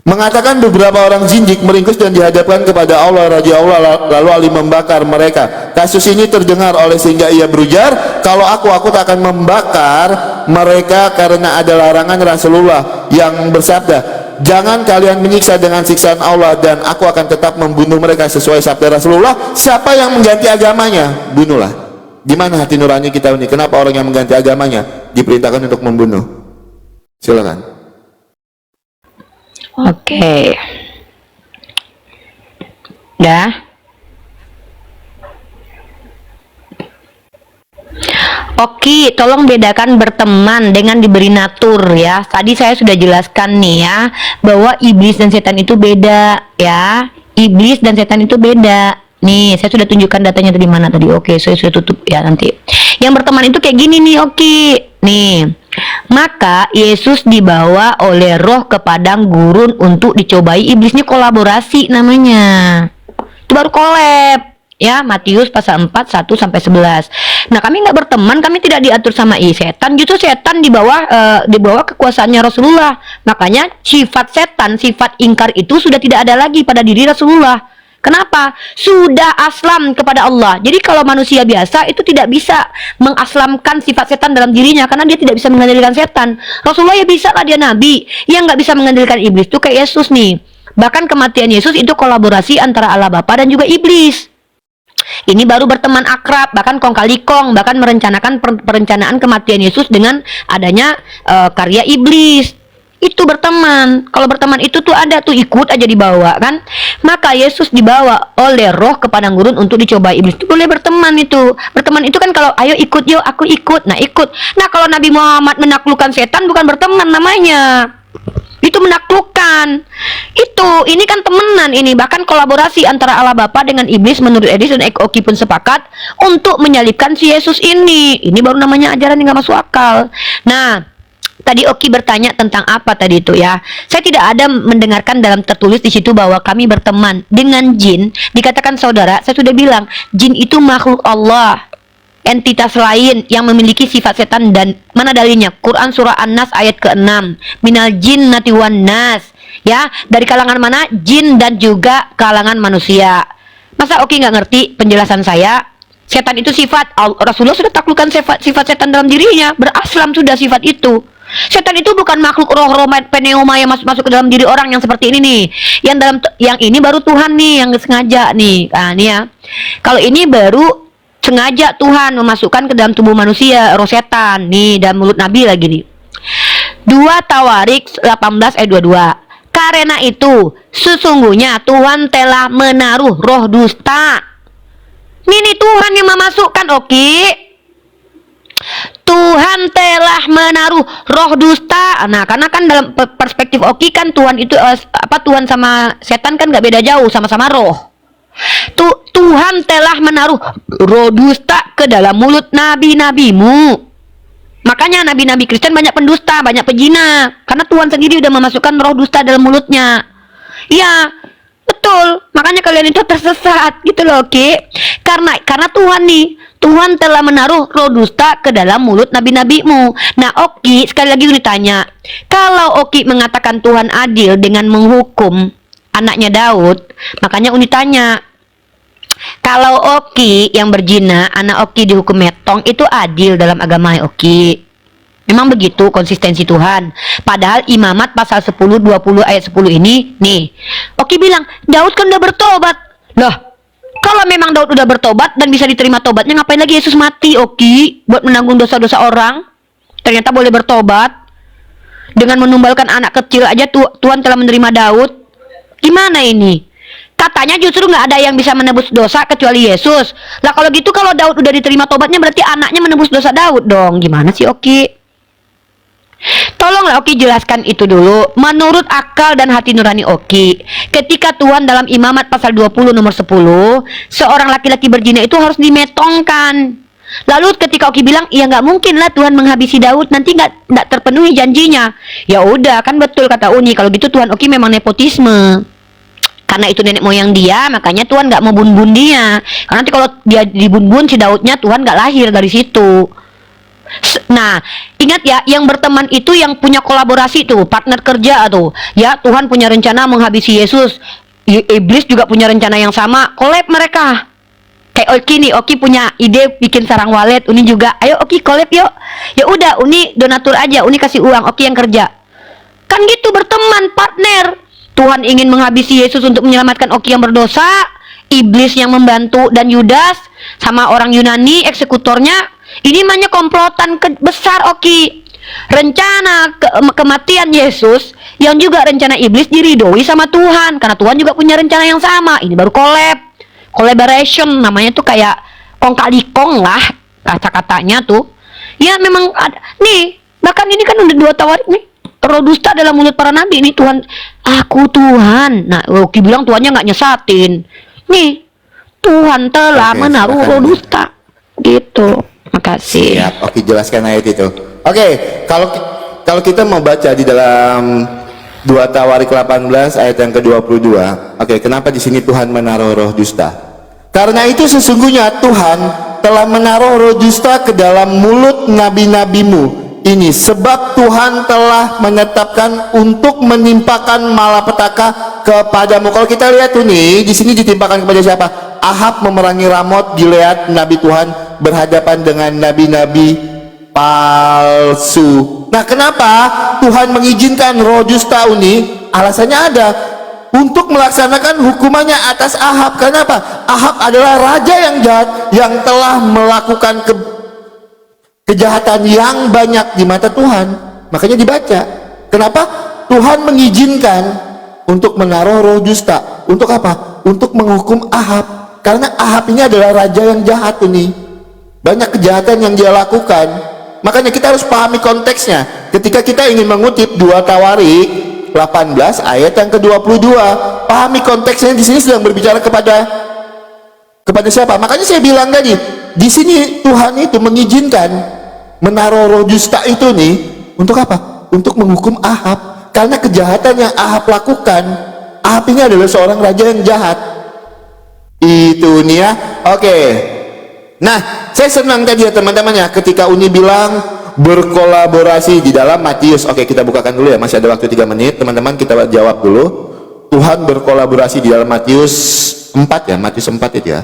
Mengatakan beberapa orang zindik meringkus dan dihadapkan kepada Allah, Raja Allah, lalu Ali membakar mereka. Kasus ini terdengar oleh sehingga ia berujar, kalau aku tak akan membakar mereka karena ada larangan Rasulullah yang bersabda, jangan kalian menyiksa dengan siksaan Allah, dan aku akan tetap membunuh mereka sesuai sabda Rasulullah. Siapa yang mengganti agamanya, bunuhlah. Di mana hati nurani kita ini? Kenapa orang yang mengganti agamanya diperintahkan untuk membunuh? Silakan. Oke. Dah. Oke, tolong bedakan berteman dengan diberi natur ya. Tadi saya sudah jelaskan nih ya, bahwa iblis dan setan itu beda ya. Iblis dan setan itu beda. Nih, saya sudah tunjukkan datanya tadi mana tadi. Oke, saya sudah tutup ya nanti. Yang berteman itu kayak gini nih, oke. Nih. Maka Yesus dibawa oleh roh ke padang gurun untuk dicobai. Iblisnya kolaborasi namanya. Itu baru kolab. Ya, Matius pasal 4 1 sampai 11. Nah, kami nggak berteman, kami tidak diatur sama setan. Justru setan di bawah kekuasaannya Rasulullah. Makanya sifat setan, sifat ingkar itu sudah tidak ada lagi pada diri Rasulullah. Kenapa? Sudah aslam kepada Allah. Jadi kalau manusia biasa itu tidak bisa mengaslamkan sifat setan dalam dirinya, karena dia tidak bisa mengendalikan setan. Rasulullah ya bisa lah, dia nabi. Yang nggak bisa mengendalikan iblis itu kayak Yesus nih. Bahkan kematian Yesus itu kolaborasi antara Allah Bapa dan juga iblis. Ini baru berteman akrab, bahkan kong kali kong, bahkan merencanakan perencanaan kematian Yesus dengan adanya karya iblis. Itu berteman. Kalau berteman itu tuh ada tuh, ikut aja dibawa kan. Maka Yesus dibawa oleh roh ke padang gurun untuk dicoba iblis. Itu boleh berteman itu. Berteman itu kan kalau ayo ikut, yuk aku ikut. Nah ikut. Nah kalau Nabi Muhammad menaklukkan setan bukan berteman namanya. Itu menaklukkan. Ini kan temenan ini. Bahkan kolaborasi antara Allah Bapa dengan iblis menurut Edis dan Oki pun sepakat untuk menyalibkan si Yesus ini. Ini baru namanya ajaran yang gak masuk akal. Nah, Tadi Oki bertanya tentang apa tadi itu ya. Saya tidak ada mendengarkan dalam tertulis di situ bahwa kami berteman dengan jin. Dikatakan saudara, saya sudah bilang, jin itu makhluk Allah, entitas lain yang memiliki sifat setan. Dan mana dalilnya? Quran surah An-Nas ayat ke-6. Minal jinnati wan nas. Ya, dari kalangan mana? Jin dan juga kalangan manusia. Masa Oki nggak ngerti penjelasan saya? Setan itu sifat. Rasulullah sudah taklukkan sifat setan dalam dirinya. Beraslam sudah sifat itu. Setan itu bukan makhluk roh-roh pneuma yang masuk ke dalam diri orang yang seperti ini nih. Yang ini baru Tuhan nih yang sengaja nih. Nah, nih ya. Kalau ini baru sengaja Tuhan memasukkan ke dalam tubuh manusia roh setan nih, dan mulut Nabi lagi nih. 2 Tawarik 18 ayat 22. Karena itu sesungguhnya Tuhan telah menaruh roh dusta. Ini Tuhan yang memasukkan, Oki. Tuhan telah menaruh roh dusta. Nah, karena kan dalam perspektif Oki kan Tuhan itu Tuhan sama setan kan gak beda jauh, sama-sama roh. Tuhan telah menaruh roh dusta ke dalam mulut nabi-nabimu. Makanya nabi-nabi Kristen banyak pendusta, banyak pejina, karena Tuhan sendiri udah memasukkan roh dusta dalam mulutnya. Ya, betul. Makanya kalian itu tersesat gitu loh, Oke. Karena Tuhan nih, Tuhan telah menaruh roh dusta ke dalam mulut nabi-nabimu. Nah, Oki, sekali lagi Uni tanya, kalau Oki mengatakan Tuhan adil dengan menghukum anaknya Daud, makanya Uni tanya, kalau Oki yang berzina, anak Oki dihukum metong, itu adil dalam agama Oki? Memang begitu konsistensi Tuhan. Padahal Imamat pasal 10, 20 ayat 10 ini, nih, Oki bilang, Daud kan udah bertobat. Loh, kalau memang Daud udah bertobat dan bisa diterima tobatnya, ngapain lagi Yesus mati, Oki? Buat menanggung dosa-dosa orang? Ternyata boleh bertobat. Dengan menumbalkan anak kecil aja Tuhan telah menerima Daud. Gimana ini? Katanya justru nggak ada yang bisa menebus dosa kecuali Yesus. Lah kalau gitu, kalau Daud udah diterima tobatnya, berarti anaknya menebus dosa Daud dong. Gimana sih, Oki? Tolonglah Oki jelaskan itu dulu. Menurut akal dan hati nurani Oki, ketika Tuhan dalam Imamat pasal 20 nomor 10, seorang laki-laki berzina itu harus dimetongkan. Lalu ketika Oki bilang, ya nggak mungkin lah Tuhan menghabisi Daud, nanti nggak terpenuhi janjinya. Ya udah, kan betul kata Uni. Kalau gitu Tuhan Oki memang nepotisme. Karena itu nenek moyang dia, makanya Tuhan nggak mau bun-bun dia. Karena nanti kalau dia dibun-bun si Daudnya, Tuhan nggak lahir dari situ. Nah, ingat ya, yang berteman itu yang punya kolaborasi tuh, partner kerja tuh. Ya, Tuhan punya rencana menghabisi Yesus. Iblis juga punya rencana yang sama. Collab mereka. Kayak Oki nih, Oki punya ide bikin sarang walet, Uni juga. Ayo Oki collab yuk. Ya udah, Uni donatur aja, Uni kasih uang, Oki yang kerja. Kan gitu, berteman, partner. Tuhan ingin menghabisi Yesus untuk menyelamatkan Oki yang berdosa. Iblis yang membantu, dan Yudas sama orang Yunani eksekutornya. Ini namanya komplotan besar, Oki. Rencana kematian Yesus yang juga rencana iblis diridhoi sama Tuhan, karena Tuhan juga punya rencana yang sama. Ini baru collaboration namanya tuh, kayak kong kali kong lah kata-katanya tuh. Ya memang ada. Nih, bahkan ini kan udah 2 Tawarik nih. Roh dusta dalam mulut para nabi. Ini Tuhan, aku Tuhan. Nah, Oki bilang Tuhannya nggak nyesatin. Nih, Tuhan telah menaruh roh dusta. Gitu. Makasih. Siap, Oki jelaskan ayat itu. Oke, kalau kita mau baca di dalam 2 Tawarik 18 ayat yang ke-22. Oke, kenapa di sini Tuhan menaruh roh dusta? Karena itu sesungguhnya Tuhan telah menaruh roh dusta ke dalam mulut nabi-nabimu. Ini sebab Tuhan telah menetapkan untuk menimpakan malapetaka kepadamu. Kalau kita lihat tuh nih, di sini ditimpakan kepada siapa? Ahab memerangi Ramot Gilead, nabi Tuhan berhadapan dengan nabi-nabi palsu. Nah, kenapa Tuhan mengizinkan roh dusta ini? Alasannya ada, untuk melaksanakan hukumannya atas Ahab. Kenapa? Ahab adalah raja yang jahat, yang telah melakukan kejahatan yang banyak di mata Tuhan. Makanya dibaca, kenapa Tuhan mengizinkan untuk menaruh roh dusta? Untuk apa? Untuk menghukum Ahab. Karena Ahab ini adalah raja yang jahat ini. Banyak kejahatan yang dia lakukan. Makanya kita harus pahami konteksnya. Ketika kita ingin mengutip 2 Tawarik 18 ayat yang ke-22, pahami konteksnya. Di sini sedang berbicara kepada siapa? Makanya saya bilang tadi, di sini Tuhan itu mengizinkan menaruh roh dusta itu nih Untuk apa? Untuk menghukum Ahab. Karena kejahatan yang Ahab lakukan, Ahab ini adalah seorang raja yang jahat. Itu nih ya. Oke. Nah, saya senang tadi ya teman-teman ya, ketika Uni bilang berkolaborasi di dalam Matius. Oke, kita bukakan dulu ya, masih ada waktu 3 menit. Teman-teman kita jawab dulu. Tuhan berkolaborasi di dalam Matius 4 ya, Matius 4 itu ya.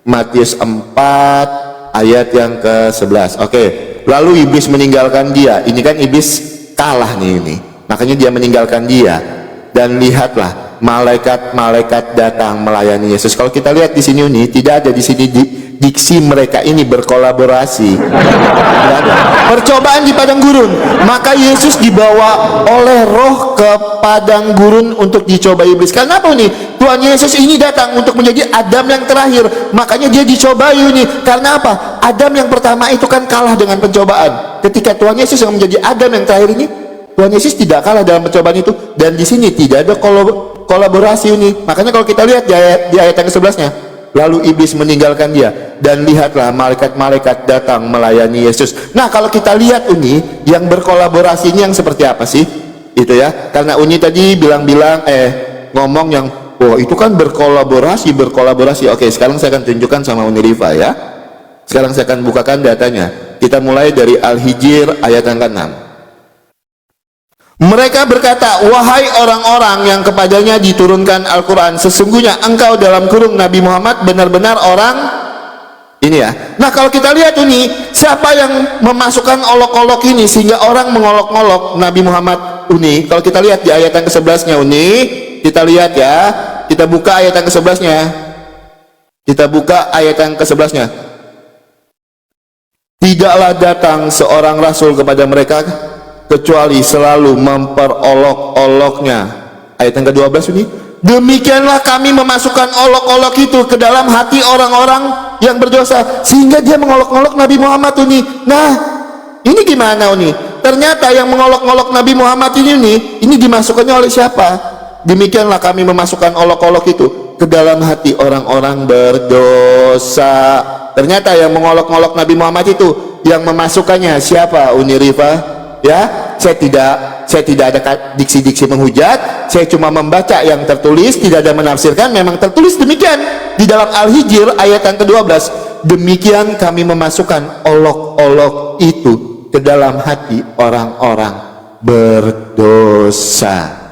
Matius 4 ayat yang ke-11. Oke. Lalu iblis meninggalkan dia. Ini kan iblis kalah nih ini. Makanya dia meninggalkan dia. Dan lihatlah malaikat-malaikat datang melayani Yesus. Kalau kita lihat di sini Uni, tidak ada di sini diksi mereka ini berkolaborasi. Tidak ada. Percobaan di padang gurun. Maka Yesus dibawa oleh Roh ke padang gurun untuk dicoba iblis. Kenapa nih? Tuhan Yesus ini datang untuk menjadi Adam yang terakhir. Makanya dia dicobai nih. Karena apa? Adam yang pertama itu kan kalah dengan pencobaan. Ketika Tuhan Yesus yang menjadi Adam yang terakhir ini, Tuhan Yesus tidak kalah dalam pencobaan itu. Dan di sini tidak ada kolaborasi ini. Makanya kalau kita lihat di ayat yang ke-11-nya, lalu iblis meninggalkan dia, dan lihatlah malaikat-malaikat datang melayani Yesus. Nah, kalau kita lihat Uni, yang berkolaborasi ini yang seperti apa sih? Itu ya. Karena Uni tadi ngomong yang oh itu kan berkolaborasi. Oke, sekarang saya akan tunjukkan sama Uni Riva ya. Sekarang saya akan bukakan datanya. Kita mulai dari Al-Hijr ayat yang ke-6. Mereka berkata, wahai orang-orang yang kepadanya diturunkan Al-Quran, sesungguhnya engkau dalam kurung Nabi Muhammad benar-benar orang ini ya. Nah, kalau kita lihat ini, siapa yang memasukkan olok-olok ini sehingga orang mengolok-olok Nabi Muhammad Uni? Kalau kita lihat di ayat yang ke-11-nya Uni, kita lihat ya. Kita buka ayat yang ke-11-nya. Kita buka ayat yang ke-11-nya. Tidaklah datang seorang rasul kepada mereka kecuali selalu memperolok-oloknya. Ayat yang ke-12 ini, demikianlah kami memasukkan olok-olok itu ke dalam hati orang-orang yang berdosa sehingga dia mengolok-olok Nabi Muhammad ini. Nah, ini gimana ini? Ternyata yang mengolok-olok Nabi Muhammad ini dimasukkannya oleh siapa? Demikianlah kami memasukkan olok-olok itu ke dalam hati orang-orang berdosa. Ternyata yang mengolok-olok Nabi Muhammad itu yang memasukkannya siapa, Uni Riva? Ya, saya tidak ada diksi-diksi menghujat, saya cuma membaca yang tertulis, tidak ada menafsirkan. Memang tertulis demikian di dalam Al-Hijr ayat yang ke-12. Demikian kami memasukkan olok-olok itu ke dalam hati orang-orang berdosa.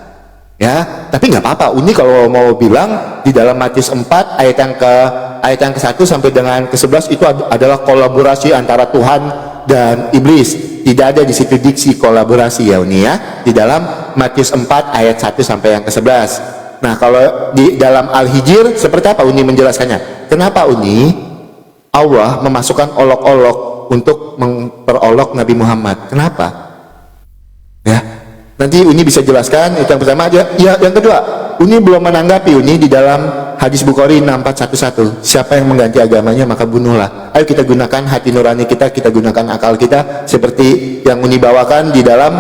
Ya, tapi nggak apa-apa. Uni kalau mau bilang di dalam Matius 4 ayat yang ke-1 sampai dengan ke-11 itu adalah kolaborasi antara Tuhan dan iblis. Tidak ada di situ diksi kolaborasi ya Uni ya. Di dalam Matius 4 ayat 1 sampai yang ke-11. Nah, kalau di dalam Al-Hijr seperti apa Uni menjelaskannya? Kenapa Uni Allah memasukkan olok-olok untuk memperolok Nabi Muhammad? Kenapa? Ya, nanti Uni bisa jelaskan. Itu yang pertama aja. Ya, yang kedua, Uni belum menanggapi Uni di dalam hadis Bukhari 6411. Siapa yang mengganti agamanya maka bunuhlah. Ayo kita gunakan hati nurani kita gunakan akal kita seperti yang Uni bawakan di dalam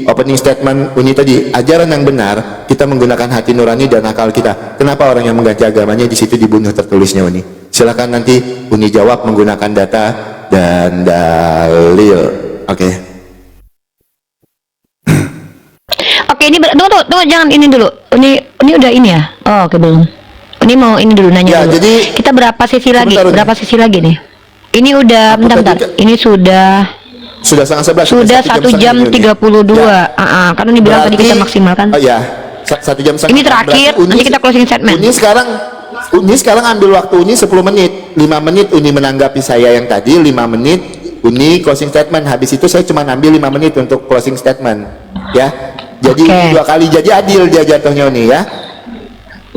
opening statement Uni tadi. Ajaran yang benar, kita menggunakan hati nurani dan akal kita. Kenapa orang yang mengganti agamanya di situ dibunuh tertulisnya Uni? Silakan nanti Uni jawab menggunakan data dan dalil. Oke. Oke, ini tunggu, jangan ini dulu. Ini udah ini ya? Oh, oke, belum. Ini mau ini dulu nanya Ya, dulu. jadi kita berapa sesi lagi? Uni. Berapa sesi lagi nih? Ini udah bentar. Ini sudah setengah 11. Sudah 1 jam 32. Ya. Karena dibilang tadi kita maksimalkan. Oh ya, 1 jam setengah. Ini terakhir, nanti kita closing statement. Uni sekarang ambil waktu Uni 10 menit. 5 menit Uni menanggapi saya yang tadi, 5 menit Uni closing statement. Habis itu saya cuma ambil 5 menit untuk closing statement. Ya. Jadi dua kali, jadi adil dia jatuhnya Uni ya.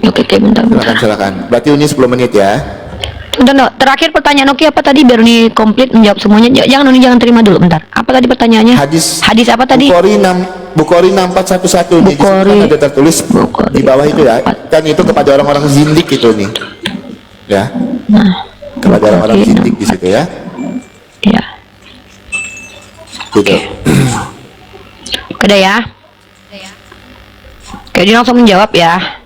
Oke, bentar. Silakan. Berarti Uni 10 menit ya. Bentar, terakhir pertanyaan Oki apa tadi biar Uni komplit menjawab semuanya. Jangan terima dulu bentar. Apa tadi pertanyaannya? Hadis apa tadi? Bukhari 6411 nih. Bukhari ada tertulis di bawah itu ya. Kan itu kepada orang-orang zindik itu nih. Ya. Nah, kepada orang-orang zindik di situ ya. Iya. Gitu. Oke deh ya. Oke, dia langsung menjawab ya.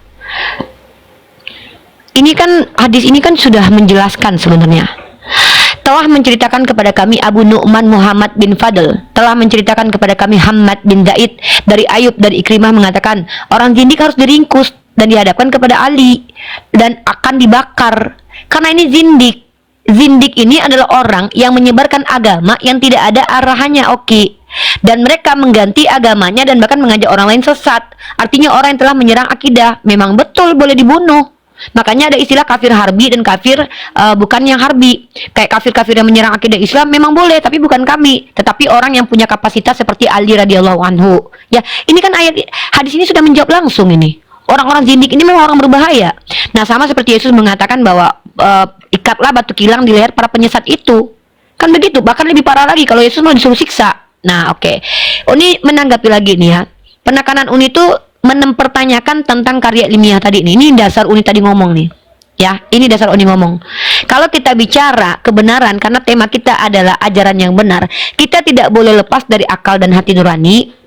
Ini kan hadis ini kan sudah menjelaskan sebenarnya. telah menceritakan kepada kami Abu Nu'man Muhammad bin Fadl telah menceritakan kepada kami Hamad bin Zaid dari Ayub dari Ikrimah mengatakan, orang zindik harus diringkus dan dihadapkan kepada Ali dan akan dibakar karena ini zindik. Zindik ini adalah orang yang menyebarkan agama yang tidak ada arahannya, dan mereka mengganti agamanya dan bahkan mengajak orang lain sesat. Artinya orang yang telah menyerang akidah memang betul boleh dibunuh. Makanya ada istilah kafir harbi dan kafir bukan yang harbi. Kayak kafir-kafir yang menyerang akidah Islam memang boleh, tapi bukan kami, tetapi orang yang punya kapasitas seperti Ali radhiyallahu anhu. Ya, ini kan ayat hadis ini sudah menjawab langsung ini. Orang-orang zindik ini memang orang berbahaya. Nah, sama seperti Yesus mengatakan bahwa ikatlah batu kilang di leher para penyesat itu. Kan begitu, bahkan lebih parah lagi kalau Yesus mau disuruh siksa. Nah, Uni menanggapi lagi nih ya. Penekanan Uni itu mempertanyakan tentang karya ilmiah tadi nih. Ini dasar Uni tadi ngomong nih. Ya, ini dasar Uni ngomong. Kalau kita bicara kebenaran, karena tema kita adalah ajaran yang benar, kita tidak boleh lepas dari akal dan hati nurani.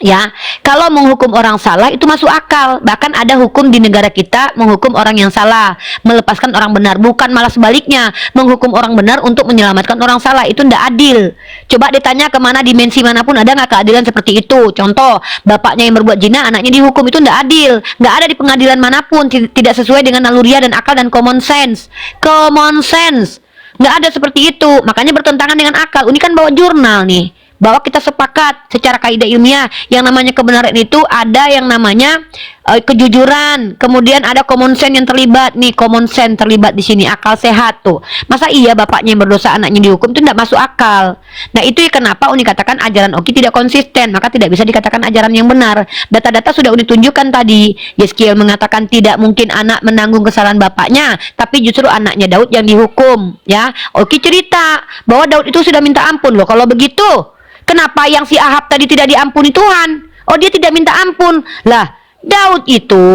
Ya, kalau menghukum orang salah itu masuk akal. Bahkan ada hukum di negara kita menghukum orang yang salah, melepaskan orang benar. Bukan malah sebaliknya, menghukum orang benar untuk menyelamatkan orang salah. Itu tidak adil. Coba ditanya kemana dimensi manapun ada nggak keadilan seperti itu. Contoh, bapaknya yang berbuat zina, anaknya dihukum, itu tidak adil. Nggak ada di pengadilan manapun, tidak sesuai dengan naluriah dan akal dan common sense. Common sense nggak ada seperti itu. Makanya bertentangan dengan akal. Ini kan bawa jurnal nih, bahwa kita sepakat secara kaidah ilmiah yang namanya kebenaran itu ada yang namanya kejujuran, kemudian ada common sense yang terlibat nih, common sense terlibat di sini, akal sehat tuh. Masa iya bapaknya yang berdosa anaknya dihukum, itu tidak masuk akal. Nah, itu ya kenapa Uni katakan ajaran Oki tidak konsisten, maka tidak bisa dikatakan ajaran yang benar. Data-data sudah Uni tunjukkan tadi. Yeskiel mengatakan tidak mungkin anak menanggung kesalahan bapaknya, tapi justru anaknya Daud yang dihukum. Ya, Oki cerita bahwa Daud itu sudah minta ampun loh. Kalau begitu, kenapa yang si Ahab tadi tidak diampuni Tuhan? Oh, dia tidak minta ampun. Lah, Daud itu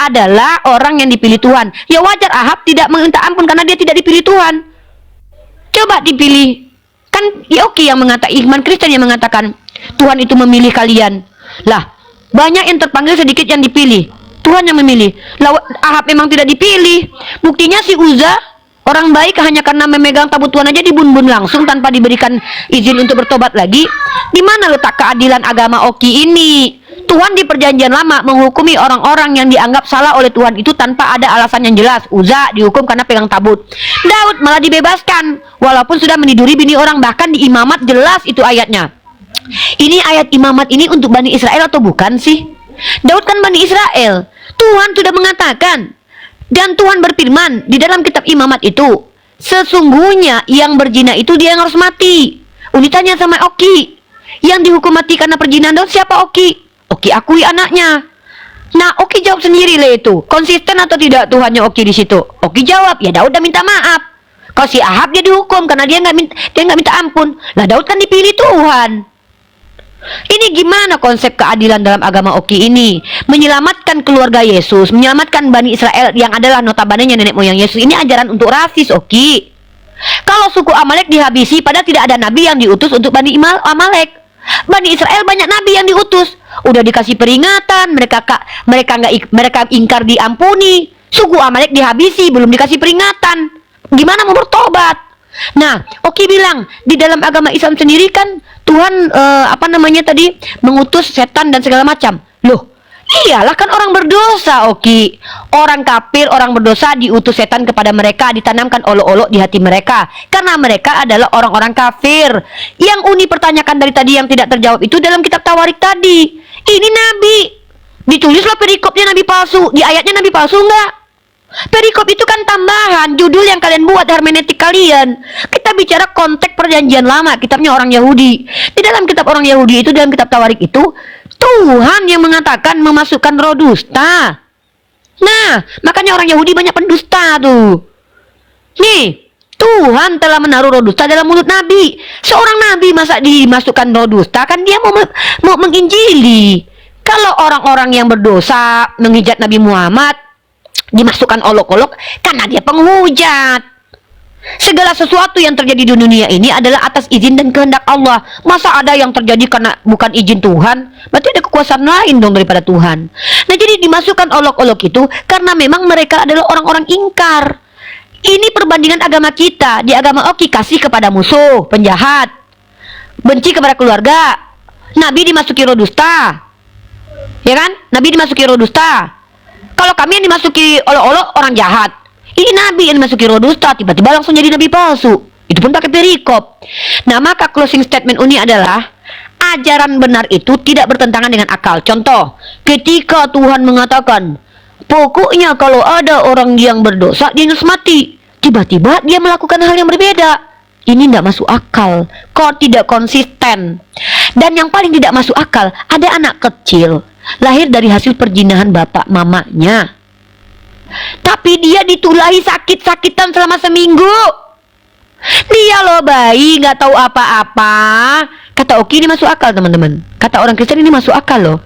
adalah orang yang dipilih Tuhan. Ya wajar Ahab tidak meminta ampun karena dia tidak dipilih Tuhan. Coba dipilih. Kan ya yang mengatakan, iman Kristen yang mengatakan Tuhan itu memilih kalian. Lah, banyak yang terpanggil, sedikit yang dipilih. Tuhan yang memilih. Lah, Ahab memang tidak dipilih. Buktinya si Uza, orang baik, hanya karena memegang tabut Tuhan aja dibun-bun langsung tanpa diberikan izin untuk bertobat lagi. Di mana letak keadilan agama Oki ini? Tuhan di perjanjian lama menghukumi orang-orang yang dianggap salah oleh Tuhan itu tanpa ada alasan yang jelas. Uza dihukum karena pegang tabut. Daud malah dibebaskan walaupun sudah meniduri bini orang. Bahkan di Imamat jelas itu ayatnya. Ini ayat Imamat ini untuk Bani Israel atau bukan sih? Daud kan Bani Israel. Tuhan sudah mengatakan, dan Tuhan berfirman di dalam kitab Imamat itu, sesungguhnya yang berzina itu dia yang harus mati. Uni tanya sama Oki, yang dihukum mati karena perzinahan Daud siapa? Oki akui anaknya. Nah, Oki jawab sendiri lah itu. Konsisten atau tidak Tuhannya Oki di situ? Oki jawab, ya Daud udah minta maaf. Kalau si Ahab dia dihukum karena dia nggak minta ampun. Lah, Daud kan dipilih Tuhan. Ini gimana konsep keadilan dalam agama Oki ini? Menyelamatkan keluarga Yesus, menyelamatkan Bani Israel yang adalah notabene nenek moyang Yesus. Ini ajaran untuk rasis, Oki. Kalau suku Amalek dihabisi, padahal tidak ada nabi yang diutus untuk Bani Amalek. Bani Israel banyak nabi yang diutus. Udah dikasih peringatan, mereka ingkar diampuni. Suku Amalek dihabisi, belum dikasih peringatan. Gimana mau bertobat? Nah, Oki bilang di dalam agama Islam sendiri kan Tuhan mengutus setan dan segala macam. Loh, iyalah kan orang berdosa, Oki. Orang kafir, orang berdosa diutus setan kepada mereka, ditanamkan olok-olok di hati mereka. Karena mereka adalah orang-orang kafir. Yang Uni pertanyakan dari tadi yang tidak terjawab itu dalam kitab Tawarik tadi. Ini nabi. Ditulislah perikopnya nabi palsu. Di ayatnya nabi palsu enggak? Perikop itu kan tambahan judul yang kalian buat, hermeneutik kalian. Kita bicara konteks perjanjian lama, kitabnya orang Yahudi. Di dalam kitab orang Yahudi itu, dalam kitab Tawarik itu, Tuhan yang mengatakan memasukkan roh dusta. Nah, makanya orang Yahudi banyak pendusta tuh. Nih, Tuhan telah menaruh roh dusta dalam mulut nabi. Seorang nabi masa dimasukkan roh dusta? Kan dia mau menginjili. Kalau orang-orang yang berdosa menghujat Nabi Muhammad, dimasukkan olok-olok karena dia penghujat. Segala sesuatu yang terjadi di dunia ini adalah atas izin dan kehendak Allah. Masa ada yang terjadi karena bukan izin Tuhan? Berarti ada kekuasaan lain dong daripada Tuhan. Nah, jadi dimasukkan olok-olok itu karena memang mereka adalah orang-orang ingkar. Ini perbandingan agama kita. Di agama Oki, kasih kepada musuh, penjahat, benci kepada keluarga. Nabi dimasuki roh dusta, ya kan? Nabi dimasuki roh dusta. Kalau kami yang dimasuki olok-olok orang jahat, ini Nabi yang dimasuki roh dusta, tiba-tiba langsung jadi Nabi palsu. Itu pun pakai perikop. Nah, maka closing statement Uni adalah ajaran benar itu tidak bertentangan dengan akal. Contoh, ketika Tuhan mengatakan, pokoknya kalau ada orang yang berdosa, dia harus mati. Tiba-tiba dia melakukan hal yang berbeda. Ini tidak masuk akal. Kok tidak konsisten? Dan yang paling tidak masuk akal, ada anak kecil lahir dari hasil perjinahan bapak mamanya, tapi dia ditulahi sakit-sakitan selama seminggu. Dia loh bayi, nggak tahu apa-apa. Kata Oki ini masuk akal, teman-teman. Kata orang Kristen ini masuk akal loh.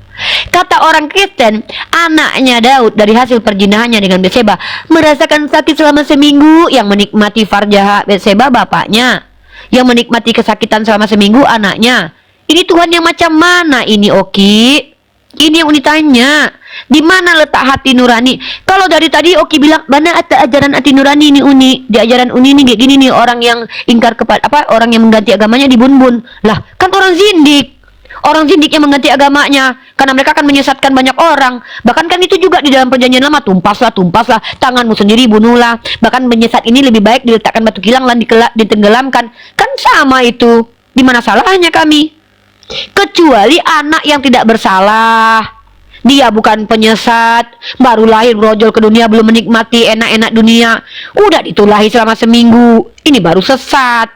Kata orang Kristen, anaknya Daud dari hasil perjinahannya dengan Betseba merasakan sakit selama seminggu. Yang menikmati farjah Betseba bapaknya, yang menikmati kesakitan selama seminggu anaknya. Ini Tuhan yang macam mana ini, Oki? Ini yang Uni tanya. Di mana letak hati nurani? Kalau dari tadi Oki bilang, mana ada ajaran hati nurani ini Uni? Di ajaran Uni ini kayak gini nih, orang yang ingkar kepada orang yang mengganti agamanya dibun-bun. Lah, kan orang zindik. Orang zindik yang mengganti agamanya karena mereka akan menyesatkan banyak orang. Bahkan kan itu juga di dalam perjanjian lama, tumpaslah, tanganmu sendiri bunuhlah. Bahkan menyesat ini lebih baik diletakkan batu kilang dan ditenggelamkan. Kan sama itu. Di mana salahnya kami? Kecuali anak yang tidak bersalah. Dia bukan penyesat, baru lahir brojol ke dunia, belum menikmati enak-enak dunia, udah ditulahi selama seminggu. Ini baru sesat.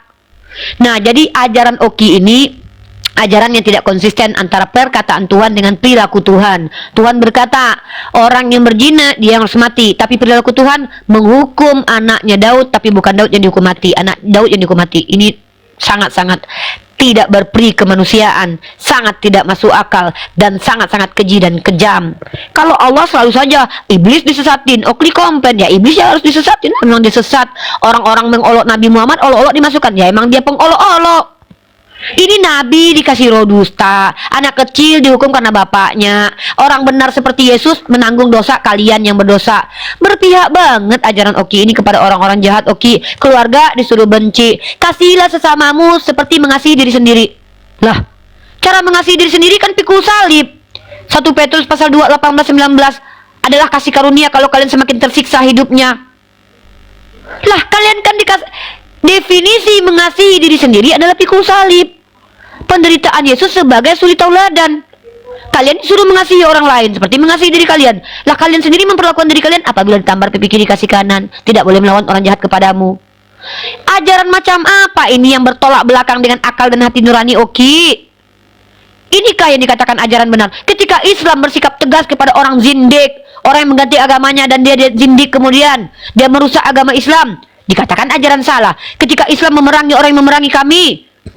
Nah, jadi ajaran Oki ini ajaran yang tidak konsisten antara perkataan Tuhan dengan perilaku Tuhan. Tuhan berkata, orang yang berzina dia harus mati. Tapi perilaku Tuhan menghukum anaknya Daud, tapi bukan Daud yang dihukum mati, anak Daud yang dihukum mati. Ini sangat-sangat tidak berperi kemanusiaan, sangat tidak masuk akal, dan sangat-sangat keji dan kejam. Kalau Allah selalu saja iblis disesatin, Oki komplain, ya iblis ya harus disesatin, memang dia sesat. Orang-orang mengolok Nabi Muhammad, olok-olok dimasukkan, ya emang dia pengolok-olok. Ini Nabi dikasih roh dusta, anak kecil dihukum karena bapaknya. Orang benar seperti Yesus menanggung dosa kalian yang berdosa. Berpihak banget ajaran Oki ini kepada orang-orang jahat. Oki, keluarga disuruh benci. Kasihilah sesamamu seperti mengasihi diri sendiri. Lah, cara mengasihi diri sendiri kan pikul salib. 1 Petrus pasal 2 18-19 adalah kasih karunia kalau kalian semakin tersiksa hidupnya. Lah, kalian kan dikasih definisi mengasihi diri sendiri adalah pikul salib. Penderitaan Yesus sebagai suri tauladan. Kalian disuruh mengasihi orang lain seperti mengasihi diri kalian. Lah, kalian sendiri memperlakukan diri kalian apabila ditampar pipi kiri kasih kanan. Tidak boleh melawan orang jahat kepadamu. Ajaran macam apa ini yang bertolak belakang dengan akal dan hati nurani Oki? Inikah yang dikatakan ajaran benar? Ketika Islam bersikap tegas kepada orang zindik, orang yang mengganti agamanya dan dia zindik, kemudian dia merusak agama Islam, dikatakan ajaran salah. Ketika Islam memerangi orang yang memerangi kami,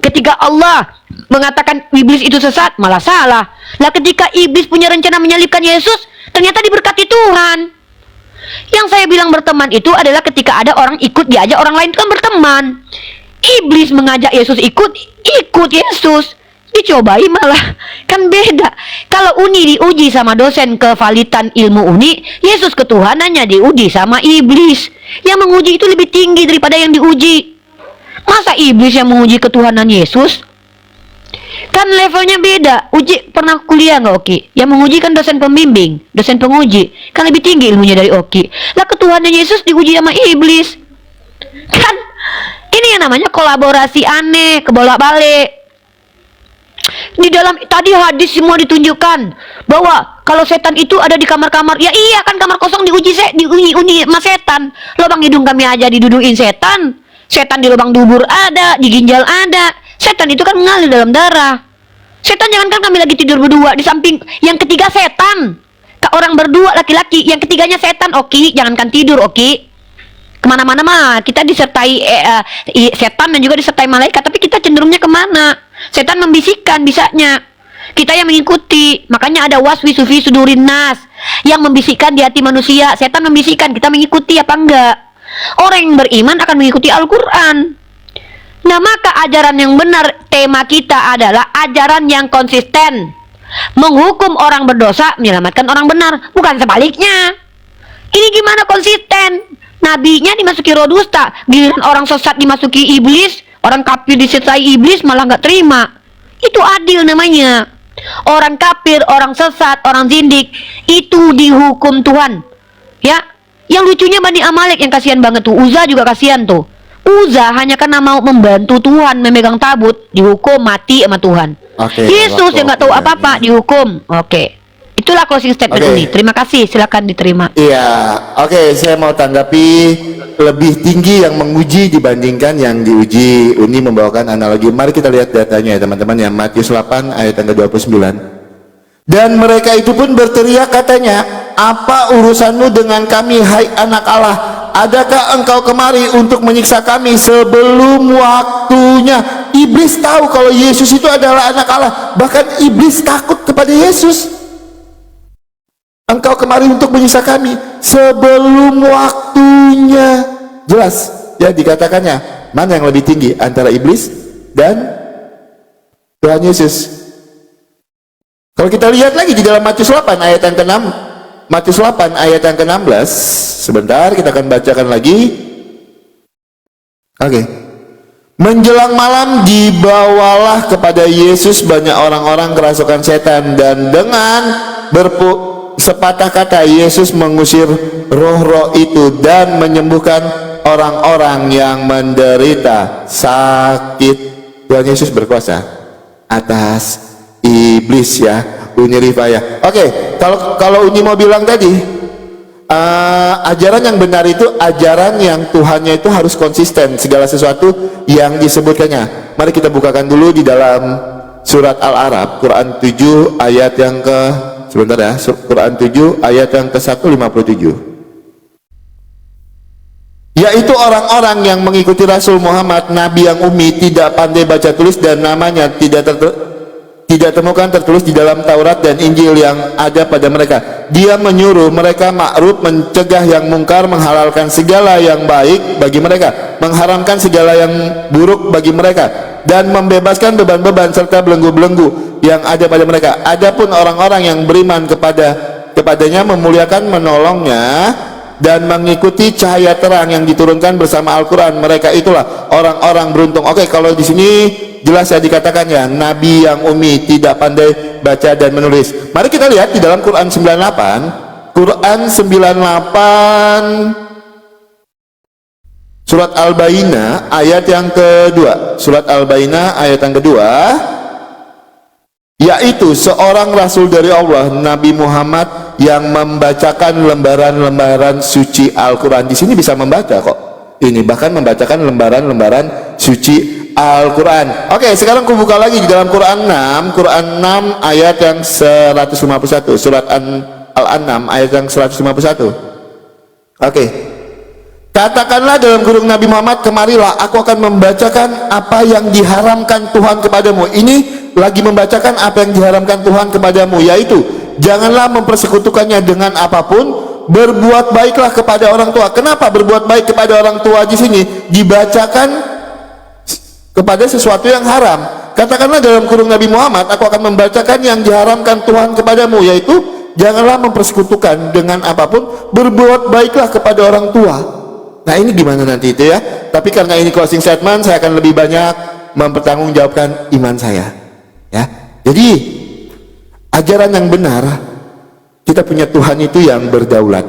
ketika Allah mengatakan iblis itu sesat, malah salah. Lah, ketika iblis punya rencana menyalibkan Yesus, ternyata diberkati Tuhan. Yang saya bilang berteman itu adalah ketika ada orang ikut diajak orang lain, itu kan berteman. Iblis mengajak Yesus ikut Yesus, dicobai malah kan beda. Kalau Uni diuji sama dosen kevalitan ilmu Uni, Yesus ketuhanannya diuji sama iblis. Yang menguji itu lebih tinggi daripada yang diuji. Masa iblis yang menguji ketuhanan Yesus? Kan levelnya beda. Uji pernah kuliah nggak Oki? Yang menguji kan dosen pembimbing, dosen penguji, kan lebih tinggi ilmunya dari Oki. Lah, ketuhanan Yesus diuji sama iblis. Kan ini yang namanya kolaborasi aneh, kebolak-balik. Di dalam tadi hadis semua ditunjukkan bahwa kalau setan itu ada di kamar-kamar. Ya iya, kan kamar kosong diuji sama setan. Lubang hidung kami aja didudukin setan. Setan di lubang dubur ada, di ginjal ada. Setan itu kan mengalir dalam darah. Setan jangankan kami lagi tidur berdua, di samping yang ketiga setan. Orang berdua laki-laki, yang ketiganya setan. Oki, jangankan tidur Oki. Kemana-mana mah kita disertai setan dan juga disertai malaikat. Tapi kita cenderungnya kemana? Setan membisikkan bisanya, kita yang mengikuti. Makanya ada waswisu fi sudurin nas, yang membisikkan di hati manusia. Setan membisikkan, kita mengikuti apa enggak? Orang yang beriman akan mengikuti Al-Quran. Nah, maka ajaran yang benar, tema kita adalah ajaran yang konsisten, menghukum orang berdosa, menyelamatkan orang benar, bukan sebaliknya. Ini gimana konsisten? Nabinya dimasuki roh dusta, giliran orang sesat dimasuki iblis, orang kafir disertai iblis malah nggak terima. Itu adil namanya. Orang kafir, orang sesat, orang zindik itu dihukum Tuhan. Ya, yang lucunya Bani Amalek yang kasihan banget tuh. Uza juga kasihan tuh. Uza hanya karena mau membantu Tuhan memegang tabut, dihukum mati sama Tuhan. Yesus yang nggak tahu apa-apa dihukum. Itulah closing statement ini. Terima kasih, silakan diterima. Iya, saya mau tanggapi lebih tinggi yang menguji dibandingkan yang diuji. Uni membawakan analogi. Mari kita lihat datanya ya teman-teman ya. Matius 8 ayat yang ke-29. Dan mereka itu pun berteriak katanya, apa urusanmu dengan kami hai anak Allah? Adakah engkau kemari untuk menyiksa kami sebelum waktunya? Iblis tahu kalau Yesus itu adalah anak Allah. Bahkan iblis takut kepada Yesus. Engkau kemari untuk menyiksa kami sebelum waktunya. Jelas ya dikatakannya, mana yang lebih tinggi antara iblis dan Tuhan Yesus. Kalau kita lihat lagi di dalam Matius 8 ayat yang ke-6, Matius 8 ayat yang ke-16, sebentar kita akan bacakan lagi. Menjelang malam dibawalah kepada Yesus banyak orang-orang kerasukan setan, dan dengan sepatah kata Yesus mengusir roh-roh itu dan menyembuhkan orang-orang yang menderita sakit. Tuhan Yesus berkuasa atas iblis ya, Uni Rifaya. Kalau Uni mau bilang tadi, ajaran yang benar itu ajaran yang Tuhannya itu harus konsisten segala sesuatu yang disebutkannya. Mari kita bukakan dulu di dalam surat Al-A'raf, Quran 7 ayat yang ke sebentar ya, Quran 7 ayat yang ke-157. Yaitu orang-orang yang mengikuti Rasul Muhammad, Nabi yang ummi, tidak pandai baca tulis, dan namanya tidak temukan tertulis di dalam Taurat dan Injil yang ada pada mereka. Dia menyuruh mereka ma'ruf, mencegah yang mungkar, menghalalkan segala yang baik bagi mereka, mengharamkan segala yang buruk bagi mereka, dan membebaskan beban-beban serta belenggu-belenggu yang ada pada mereka. Adapun orang-orang yang beriman kepadanya, memuliakan, menolongnya, dan mengikuti cahaya terang yang diturunkan bersama Al-Quran, mereka itulah orang-orang beruntung. Kalau di sini jelas ya dikatakan ya, Nabi yang ummi, tidak pandai baca dan menulis. Mari kita lihat di dalam Quran 98, Quran 98 Surat Al-Bayyinah ayat yang kedua. Surat Al-Bayyinah ayat yang kedua, yaitu seorang Rasul dari Allah, Nabi Muhammad, yang membacakan lembaran-lembaran suci Al-Quran. Di sini bisa membaca kok. Ini bahkan membacakan lembaran-lembaran suci Al-Quran. Sekarang aku buka lagi di dalam Quran 6 ayat yang 151. Surat Al-An'am ayat yang 151. Katakanlah dalam kurung Nabi Muhammad, kemarilah aku akan membacakan apa yang diharamkan Tuhan kepadamu. Ini lagi membacakan apa yang diharamkan Tuhan kepadamu, yaitu janganlah mempersekutukannya dengan apapun, berbuat baiklah kepada orang tua. Kenapa berbuat baik kepada orang tua di sini dibacakan kepada sesuatu yang haram? Katakanlah dalam kurung Nabi Muhammad, aku akan membacakan yang diharamkan Tuhan kepadamu, yaitu janganlah mempersekutukan dengan apapun, berbuat baiklah kepada orang tua. Nah ini gimana nanti itu ya? Tapi karena ini closing statement, saya akan lebih banyak mempertanggungjawabkan iman saya ya. Jadi ajaran yang benar, kita punya Tuhan itu yang berdaulat,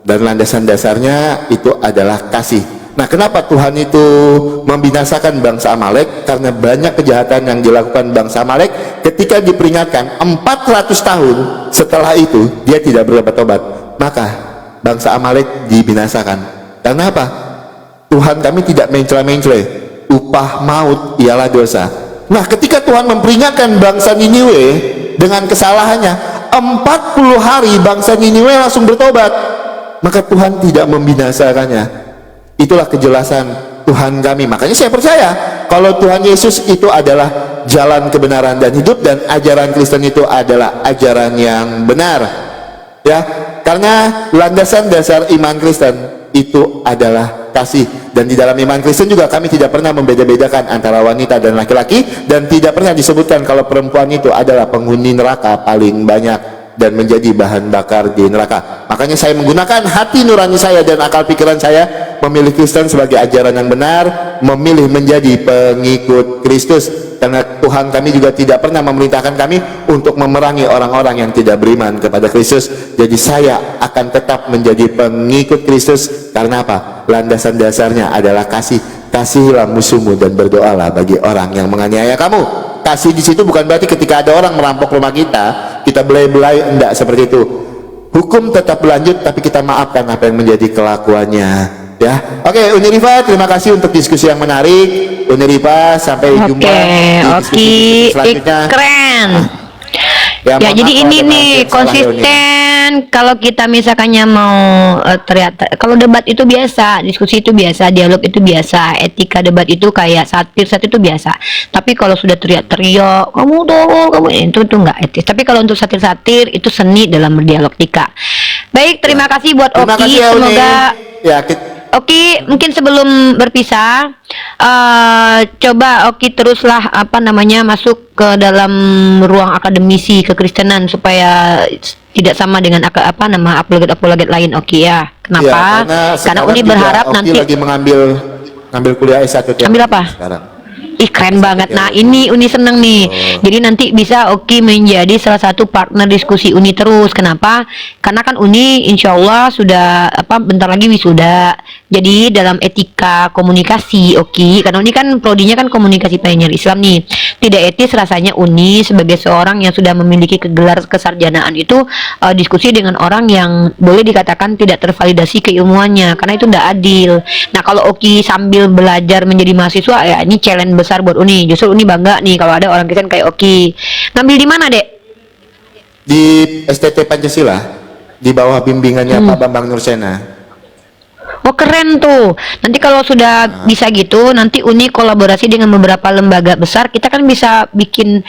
dan landasan dasarnya itu adalah kasih. Nah, kenapa Tuhan itu membinasakan bangsa Amalek? Karena banyak kejahatan yang dilakukan bangsa Amalek. Ketika diperingatkan 400 tahun setelah itu dia tidak bertobat, maka bangsa Amalek dibinasakan. Karena apa? Tuhan kami tidak mencela-mencela, upah maut ialah dosa. Nah, ketika Tuhan memperingatkan bangsa Niniwe dengan kesalahannya, 40 hari bangsa Niniwe langsung bertobat, maka Tuhan tidak membinasakannya. Itulah kejelasan Tuhan kami. Makanya saya percaya kalau Tuhan Yesus itu adalah jalan kebenaran dan hidup, dan ajaran Kristen itu adalah ajaran yang benar ya. Karena landasan dasar iman Kristen itu adalah kasih, dan di dalam iman Kristen juga kami tidak pernah membeda-bedakan antara wanita dan laki-laki, dan tidak pernah disebutkan kalau perempuan itu adalah penghuni neraka paling banyak. dan menjadi bahan bakar di neraka. Makanya saya menggunakan hati nurani saya dan akal pikiran saya memilih Kristen sebagai ajaran yang benar, memilih menjadi pengikut Kristus, karena Tuhan kami juga tidak pernah memerintahkan kami untuk memerangi orang-orang yang tidak beriman kepada Kristus. Jadi saya akan tetap menjadi pengikut Kristus. Karena apa? Landasan dasarnya adalah kasih. Kasihilah musuhmu dan berdoalah bagi orang yang menganiaya kamu. Kasih di situ bukan berarti ketika ada orang merampok rumah kita belai-belai, enggak seperti itu. Hukum tetap berlanjut, tapi kita maafkan apa yang menjadi kelakuannya. Ya, oke, Uni Rifa, terima kasih untuk diskusi yang menarik. Uni Rifa, sampai jumpa di diskusi selanjutnya. Keren. Ya, Ya, jadi ini nih salah ya, Uni. konsisten. Kalau kita misalkannya mau kalau debat itu biasa, diskusi itu biasa, dialog itu biasa, etika debat itu kayak satir itu biasa. Tapi kalau sudah teriak-teriak, kamu itu tuh nggak etis. Tapi kalau untuk satir itu seni dalam berdialog tika. Baik, terima kasih buat Terima Oki. kasih ya, Uni. Semoga Ya, Oki, mungkin sebelum berpisah, coba Oki teruslah masuk ke dalam ruang akademisi kekristenan supaya tidak sama dengan apologet lain, Oki ya. Kenapa? Ya, karena Uni berharap Oki nanti lagi mengambil kuliah S1 ambil apa? sekarang. Ih, keren banget. Nah, ini Uni seneng nih. Jadi nanti bisa Oki menjadi salah satu partner diskusi Uni terus. Kenapa? Karena kan Uni insya Allah sudah bentar lagi wisuda. Jadi dalam etika komunikasi Oki, karena Uni kan prodinya kan komunikasi pionir Islam nih. Tidak etis rasanya Uni sebagai seorang yang sudah memiliki gelar kesarjanaan itu diskusi dengan orang yang boleh dikatakan tidak tervalidasi keilmuannya, karena itu tidak adil. Nah, kalau Oki sambil belajar menjadi mahasiswa, ya ini challenge besar buat Uni. Justru Uni bangga nih kalau ada orang Kristen kayak Oki. Ngambil di mana, Dek? Di STT Pancasila, di bawah bimbingannya Pak Bambang Nursena. Oh, keren tuh. Nanti kalau sudah bisa gitu, nanti Uni kolaborasi dengan beberapa lembaga besar. Kita kan bisa bikin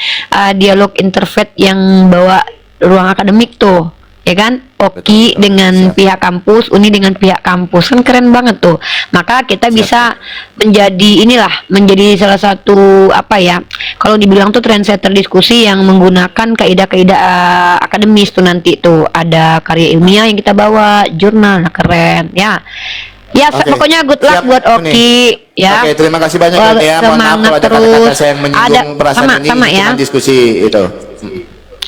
dialog interfaith yang bawa ruang akademik tuh, ya kan? Oki Betul, dengan siap. pihak kampus, Uni dengan pihak kampus, kan keren banget tuh. Maka kita bisa menjadi salah satu kalau dibilang tuh trendsetter diskusi yang menggunakan kaidah-kaidah akademis tuh nanti tuh ada karya ilmiah yang kita bawa, jurnal, nah keren ya. Ya, Oke. pokoknya good luck Siap, buat Uni. Oki ya. Oke, terima kasih banyak ya. Mohon maaf Semangat kalau ada kata-kata terus. saya yang menyinggung perasaan Uni. sama Ini ya. cuma diskusi itu.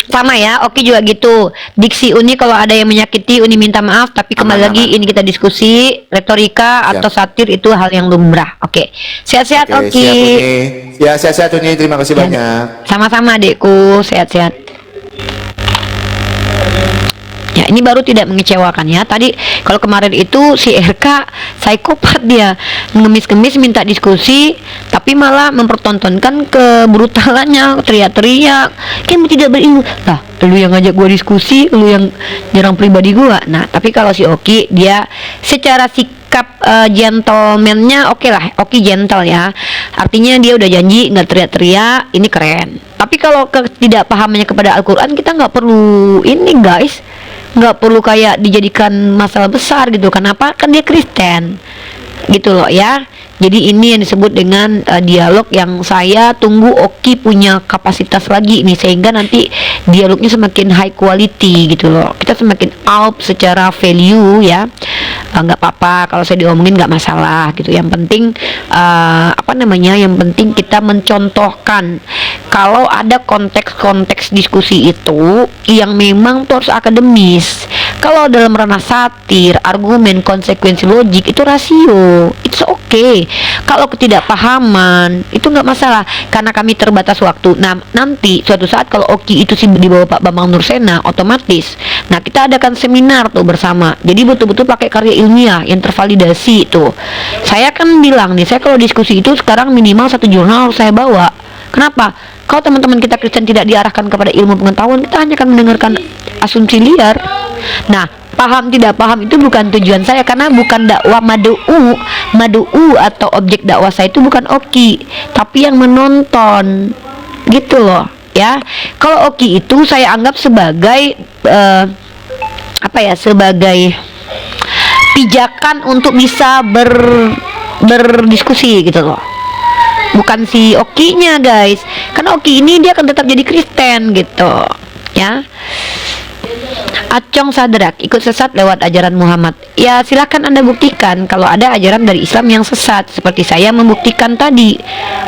Sama ya, Oki juga gitu. Diksi Uni kalau ada yang menyakiti, Uni minta maaf. Tapi kembali Aman, lagi, aman. ini kita diskusi retorika Siap. atau satir itu hal yang lumrah. Oke, sehat-sehat Oke, Oki. siap, Uni. Ya, sehat-sehat Uni. Terima kasih banyak. Sama-sama adekku, sehat-sehat. Ya, ini baru tidak mengecewakan ya. Tadi kalau kemarin itu si RK psikopat, dia ngemis-ngemis minta diskusi, tapi malah mempertontonkan kebrutalannya, teriak-teriak, kamu tidak berilmu. Lah, lu yang ngajak gua diskusi, lu yang nyerang pribadi gua. Nah, tapi kalau si Oki, dia secara sikap gentleman-nya oke lah, Oki gentle ya. Artinya dia udah janji nggak teriak-teriak, ini keren. Tapi kalau ketidakpahamannya kepada Al-Quran, kita nggak perlu ini guys, nggak perlu kayak dijadikan masalah besar gitu. Kenapa? Kan dia Kristen gitu loh ya. Jadi ini yang disebut dengan dialog yang saya tunggu Oki punya kapasitas lagi nih, sehingga nanti dialognya semakin high quality gitu loh. Kita semakin up secara value ya. Nggak apa-apa kalau saya diomongin, nggak masalah gitu. Yang penting yang penting kita mencontohkan kalau ada konteks-konteks diskusi itu yang memang tuh harus akademis. Kalau dalam ranah satir, argumen, konsekuensi logik itu rasio, it's okay. Kalau ketidakpahaman itu nggak masalah, karena kami terbatas waktu. Nah, nanti suatu saat kalau Oki itu sih di bawah Pak Bambang Nursena, otomatis. Nah, kita adakan seminar tuh bersama. Jadi betul-betul pakai karya ilmiah yang tervalidasi tuh. Saya kan bilang nih, saya kalau diskusi itu sekarang minimal 1 jurnal harus saya bawa. Kenapa? Kalau teman-teman kita Kristen tidak diarahkan kepada ilmu pengetahuan, kita hanya akan mendengarkan asumsi liar. Nah, paham tidak paham itu bukan tujuan saya, karena bukan dakwah madu'u atau objek dakwah saya itu bukan Oki, tapi yang menonton gitu loh ya. Kalau Oki itu saya anggap sebagai sebagai pijakan untuk bisa berdiskusi gitu loh, bukan si Okinya guys. Karena Oki ini dia akan tetap jadi Kristen gitu ya. Acong Sadrak ikut sesat lewat ajaran Muhammad. Ya silakan Anda buktikan kalau ada ajaran dari Islam yang sesat. Seperti saya membuktikan tadi,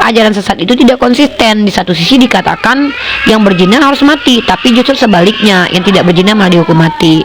ajaran sesat itu tidak konsisten. Di satu sisi dikatakan yang berzina harus mati, tapi justru sebaliknya, yang tidak berzina malah dihukum mati.